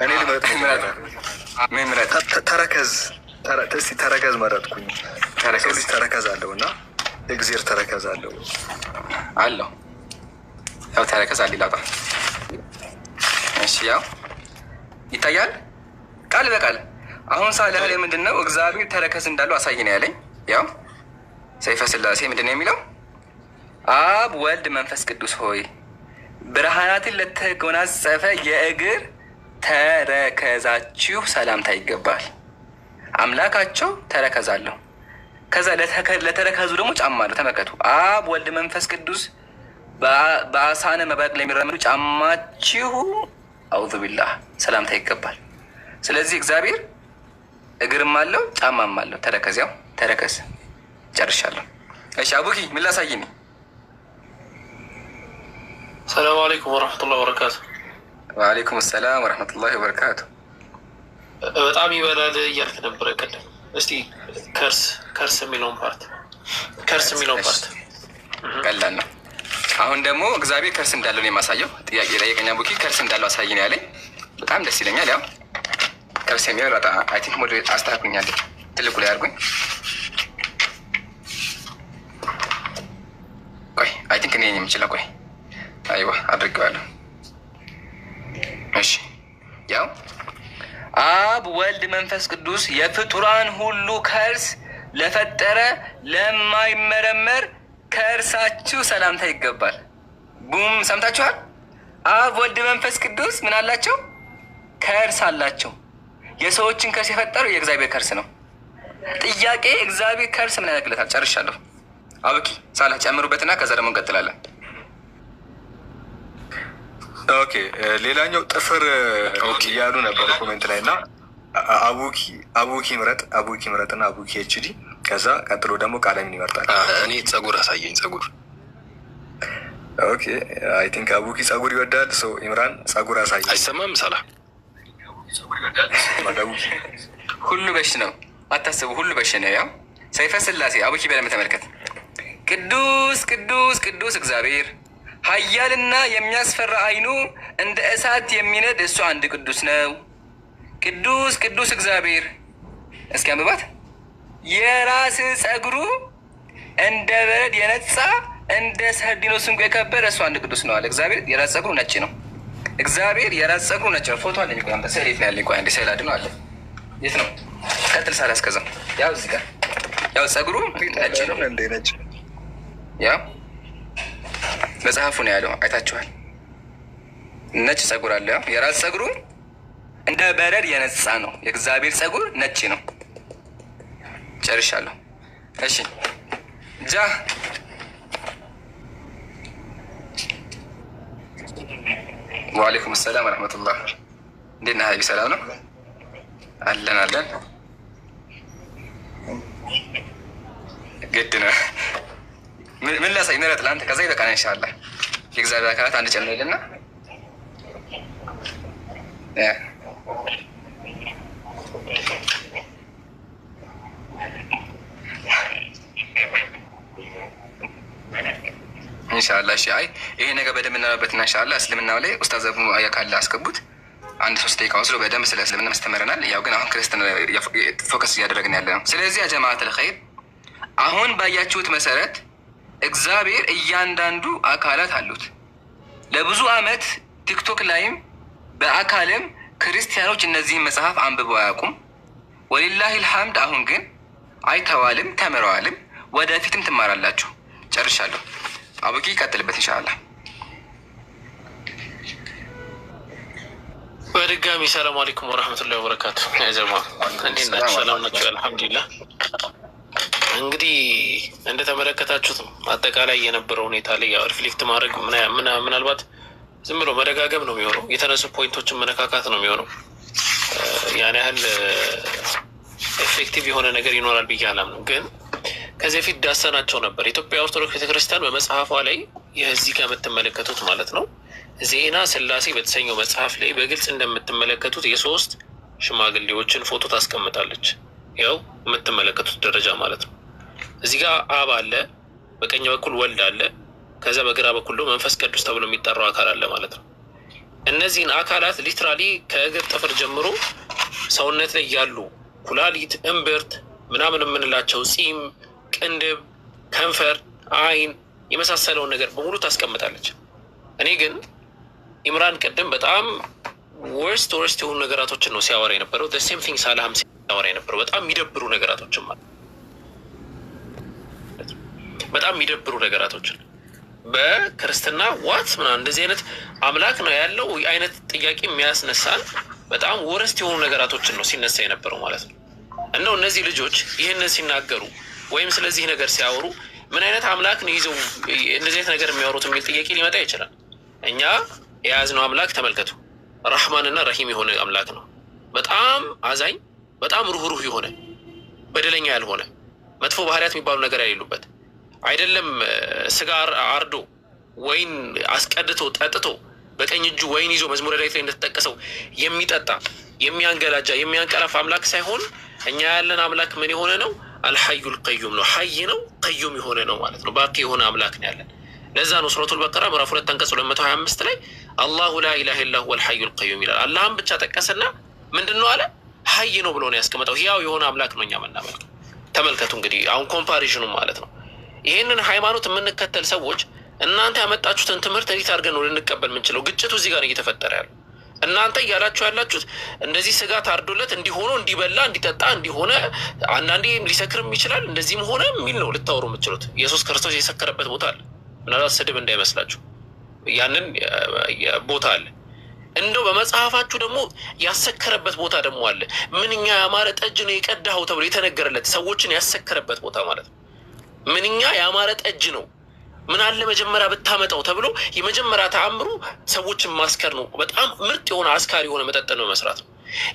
እኔ ልመጥ ተረከዝ እስኪ ተረከዝ መረጥኩኝ። ተረከዝ አለው እና እግዜር ተረከዝ አለው አለው። ያው ተረከዝ አለ ላጣ። እሺ ያው ይታያል ቃል በቃል አሁን ሳላህ ላይ ምንድን ነው እግዚአብሔር ተረከዝ እንዳለው አሳይ ነው ያለኝ። ያው ሰይፈ ስላሴ ምንድን ነው የሚለው? አብ ወልድ መንፈስ ቅዱስ ሆይ ብርሃናትን ለተጎናጸፈ የእግር ተረከዛችሁ ሰላምታ ይገባል። አምላካቸው ተረከዝ አለው። ከዛ ለተረከዙ ደግሞ ጫማ አለው። ተመልከቱ። አብ ወልድ መንፈስ ቅዱስ በአሳነ መብረቅ ላይ የሚራመዱ ጫማችሁ አውዙ ቢላህ ሰላምታ ይገባል። ስለዚህ እግዚአብሔር እግርም አለው ጫማም አለው። ተረከዝ ያው ተረከዝ። ጨርሻለሁ። እሺ አቡኪ ምን ላሳይኝ? ሰላም አለይኩም ወረሕመቱላሂ ወበረካቱ። ወአለይኩም ሰላም ወረሕመቱላሂ ወበረካቱ። በጣም ይበላል እያልክ ነበረ ቀደም። እስቲ ከርስ የሚለውን ፓርት ቀላል ነው። አሁን ደግሞ እግዚአብሔር ከርስ እንዳለው ነው የማሳየው። ጥያቄ ጠየቀኝ አቡኪ። ከርስ እንዳለው አሳይ ነው ያለኝ። በጣም ደስ ይለኛል። ያው ከርስ የሚለው አይ ቲንክ ሞዴል አስተካክሉኛል። ትልቁ ላይ አድርጉኝ። ቆይ አይ ቲንክ እኔ የምችለው ቆይ አይዋ አድርገዋለሁ። እሺ ያው አብ ወልድ መንፈስ ቅዱስ የፍጡራን ሁሉ ከርስ ለፈጠረ ለማይመረመር ከእርሳችሁ ሰላምታ ይገባል። ቡም ሰምታችኋል። አብ ወልድ መንፈስ ቅዱስ ምን አላቸው? ከርስ አላቸው። የሰዎችን ከርስ የፈጠረው የእግዚአብሔር ከርስ ነው። ጥያቄ እግዚአብሔር ከርስ ምን ያደርግለታል? ጨርሻለሁ። አብኪ ሳላ ጨምሩበትና ከዛ ደግሞ እንቀጥላለን። ኦኬ ሌላኛው ጥፍር እያሉ ነበር ኮሜንት ላይ እና አቡኪ ምረጥ እና አቡኪ ኤችዲ ከዛ ቀጥሎ ደግሞ ቃለምን ይመርጣል። እኔ ጸጉር አሳየኝ። ጸጉር ኦኬ አይ ቲንክ አቡኪ ጸጉር ይወዳል። ሰው ኢምራን ጸጉር አሳየኝ። አይሰማም ሳላ ሁሉ በሽ ነው አታስቡ። ሁሉ በሽ ነው። ያው ሰይፈ ስላሴ አቡኪ በደንብ ተመልከት። ቅዱስ ቅዱስ ቅዱስ እግዚአብሔር ኃያልና የሚያስፈራ አይኑ እንደ እሳት የሚነድ እሱ አንድ ቅዱስ ነው። ቅዱስ ቅዱስ እግዚአብሔር እስኪ አንብባት። የራስ ጸጉሩ እንደ በረድ የነጻ እንደ ሰርዲኖስ እንቁ የከበረ እሱ አንድ ቅዱስ ነው አለ። እግዚአብሔር የራስ ጸጉሩ ነጭ ነው። እግዚአብሔር የራስ ጸጉሩ ነጭ ነው። ፎቶ አለኝ። ቆይ አንተ ስዕል የት ነው ያለኝ? ቆይ አንዴ ስዕል አድነው አለ። የት ነው? ቀጥል ሳላ እስከዛ ያው እዚህ ጋር ያው ጸጉሩ ነጭ ነው። ነጭ ያው መጽሐፉ ነው ያለው። አይታችኋል። ነጭ ጸጉር አለ። ያው የራስ ጸጉሩ እንደ በረድ የነጻ ነው። የእግዚአብሔር ጸጉር ነጭ ነው። ጨርሻለሁ። እሺ ጃ ወአለይኩም ሰላም ወረሕመቱላህ። እንዴት ነህ ሀይቢ? ሰላም ነው አለን አለን። ግድ ነው። ምን ላሳይ? ምረጥ ለአንተ ከዛ ይበቃናል። ኢንሻላህ የእግዚአብሔር አካላት አንድ ጨምር ይልና ኢንሻላህ። እሺ አይ ይሄ ነገር በደንብ እናበበትና ኢንሻላህ እስልምናው ላይ ኡስታዝ አቡ አያ ካለ አስገቡት። 1-3 ደቂቃ ወስዶ በደንብ ስለ እስልምና አስተምረናል። ያው ግን አሁን ክርስትና ፎከስ እያደረግን ያለ ነው። ስለዚህ ጀማዓተል ኸይር አሁን ባያችሁት መሰረት እግዚአብሔር እያንዳንዱ አካላት አሉት። ለብዙ አመት ቲክቶክ ላይም በአካልም ክርስቲያኖች እነዚህን መጽሐፍ አንብበው አያውቁም። ወሊላሂ ልሐምድ አሁን ግን አይተዋልም፣ ተምረዋልም፣ ወደፊትም ትማራላችሁ። ጨርሻለሁ። አቡኪ ቀጥልበት ኢንሻአላህ። በድጋሚ ሰላም አለይኩም ወረህመቱላሂ ወበረካቱ። ያጀማ እንዴት ናችሁ? ሰላም ናችሁ? አልሐምዱሊላህ። እንግዲህ እንደተመለከታችሁት ነው አጠቃላይ የነበረው ሁኔታ ላይ ያው ሪፍሌክት ማድረግ ምናልባት ዝም ብሎ መደጋገም ነው የሚሆነው። የተነሱ ፖይንቶችን መነካካት ነው የሚሆነው። ያን ያህል ኤፌክቲቭ የሆነ ነገር ይኖራል ብዬ አላምንም። ግን ከዚህ በፊት ዳሰናቸው ነበር። ኢትዮጵያ ኦርቶዶክስ ቤተክርስቲያን በመጽሐፏ ላይ የዚህ ጋር የምትመለከቱት ማለት ነው ዜና ስላሴ በተሰኘው መጽሐፍ ላይ በግልጽ እንደምትመለከቱት የሶስት ሽማግሌዎችን ፎቶ ታስቀምጣለች። ያው የምትመለከቱት ደረጃ ማለት ነው። እዚህ ጋር አብ አለ፣ በቀኝ በኩል ወልድ አለ፣ ከዛ በግራ በኩል ደግሞ መንፈስ ቅዱስ ተብሎ የሚጠራው አካል አለ ማለት ነው። እነዚህን አካላት ሊትራሊ ከእግር ጥፍር ጀምሮ ሰውነት ላይ ያሉ ኩላሊት፣ እምብርት ምናምን የምንላቸው ፂም፣ ቅንድብ፣ ከንፈር፣ አይን የመሳሰለውን ነገር በሙሉ ታስቀምጣለች። እኔ ግን ኢምራን ቅድም በጣም ወርስት የሆኑ ነገራቶችን ነው ሲያወራ የነበረው። ሴም ቲንግ ሳላህም ሲያወራ የነበረው በጣም የሚደብሩ ነገራቶችን ማለት በጣም የሚደብሩ ነገራቶችን በክርስትና ዋት ምናምን እንደዚህ አይነት አምላክ ነው ያለው አይነት ጥያቄ የሚያስነሳን በጣም ወርስት የሆኑ ነገራቶችን ነው ሲነሳ የነበረው ማለት ነው። እንደው እነዚህ ልጆች ይህንን ሲናገሩ ወይም ስለዚህ ነገር ሲያወሩ ምን አይነት አምላክ ነው ይዘው እንደዚህ አይነት ነገር የሚያወሩት የሚል ጥያቄ ሊመጣ ይችላል። እኛ የያዝነው አምላክ ተመልከቱ፣ ረህማንና ረሂም የሆነ አምላክ ነው። በጣም አዛኝ፣ በጣም ሩህሩህ የሆነ በደለኛ ያልሆነ መጥፎ ባህሪያት የሚባሉ ነገር የሌሉበት አይደለም። ስጋ አርዶ ወይን አስቀድቶ ጠጥቶ በቀኝ እጁ ወይን ይዞ መዝሙረ ዳዊት ላይ እንደተጠቀሰው የሚጠጣ የሚያንገላጃ የሚያንቀላፍ አምላክ ሳይሆን እኛ ያለን አምላክ ምን የሆነ ነው? አልሐዩል ቀዩም ነው። ሀይ ነው፣ ቀዩም የሆነ ነው ማለት ነው። ባቂ የሆነ አምላክ ነው ያለን። ለዛ ነው ሱረቱል በቀራ ምዕራፍ 2 አንቀጽ 225 ላይ አላሁ ላ ኢላሀ ኢላ ሁወል ሐዩል ቀዩም ይላል። አላህም ብቻ ጠቀሰና ምንድን ነው አለ? ሀይ ነው ብሎ ነው ያስቀመጠው። ህያው የሆነ አምላክ ነው እኛ የምናመልከው። ተመልከቱ እንግዲህ አሁን ኮምፓሪዥኑ ማለት ነው። ይህንን ሃይማኖት የምንከተል ሰዎች እናንተ ያመጣችሁትን ትምህርት እንዴት አድርገን ነው ልንቀበል የምንችለው? ግጭቱ እዚህ ጋር እየተፈጠረ ያለው እናንተ እያላችሁ ያላችሁት እንደዚህ ስጋ ታርዶለት እንዲሆነ እንዲበላ እንዲጠጣ እንዲሆነ አንዳንዴ ሊሰክርም ይችላል እንደዚህም ሆነ የሚል ነው ልታወሩ የምትችሉት። ኢየሱስ ክርስቶስ የሰከረበት ቦታ አለ። ምናልባት ስድብ እንዳይመስላችሁ ያንን ቦታ አለ። እንደው በመጽሐፋችሁ ደግሞ ያሰከረበት ቦታ ደግሞ አለ። ምንኛ ያማረ ጠጅ ነው የቀዳኸው ተብሎ የተነገረለት ሰዎችን ያሰከረበት ቦታ ማለት ነው። ምንኛ ያማረ ጠጅ ነው ምን አለ መጀመሪያ ብታመጣው ተብሎ የመጀመሪያ ተአምሩ ሰዎችን ማስከር ነው። በጣም ምርጥ የሆነ አስካሪ የሆነ መጠጥ ነው መስራት ነው።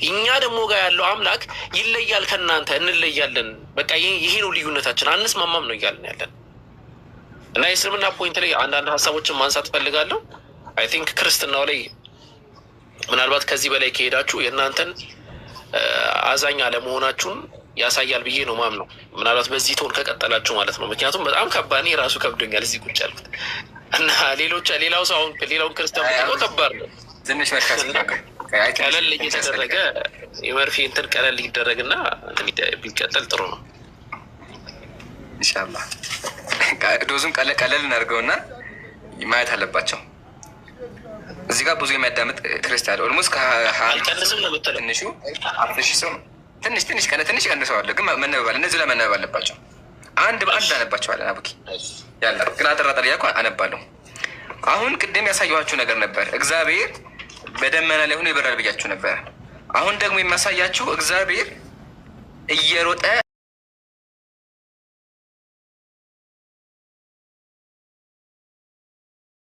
እኛ ደግሞ ጋር ያለው አምላክ ይለያል ከእናንተ እንለያለን። በቃ ይሄ ነው ልዩነታችን፣ አንስማማም ነው እያልን ያለን እና የእስልምና ፖይንት ላይ አንዳንድ ሀሳቦችን ማንሳት ፈልጋለሁ። አይ ቲንክ ክርስትናው ላይ ምናልባት ከዚህ በላይ ከሄዳችሁ የእናንተን አዛኝ አለመሆናችሁን ያሳያል ብዬ ነው ማምነው። ምናልባት በዚህ ቶን ከቀጠላችሁ ማለት ነው። ምክንያቱም በጣም ከባድ ራሱ ከብዶኛል እዚህ ቁጭ ያልኩት እና ሌላው ሰው አሁን ሌላውን ክርስቲያን ብትቆ ከባድ ነው። ትንሽ ቀለል እየተደረገ የመርፌ እንትን ቀለል ሊደረግና ቢቀጠል ጥሩ ነው ኢንሻላህ። ዶዙን ቀለል እናድርገውና ማየት አለባቸው። እዚህ ጋር ብዙ የሚያዳምጥ ክርስቲያን ኦልሞስት አልቀንስም ነው የምትለው ትንሹ 10,000 ሰው ትንሽ ቀንሰዋል። ግን መነበባል እነዚህ ላይ መነበብ አለባቸው። አንድ በአንድ አነባቸዋለን። አቡኪ ያላ ግን አጠራጠር እያልኩ አነባለሁ። አሁን ቅድም ያሳየኋችሁ ነገር ነበር። እግዚአብሔር በደመና ላይ ሆኖ ይበራል ብያችሁ ነበር። አሁን ደግሞ የሚያሳያችሁ እግዚአብሔር እየሮጠ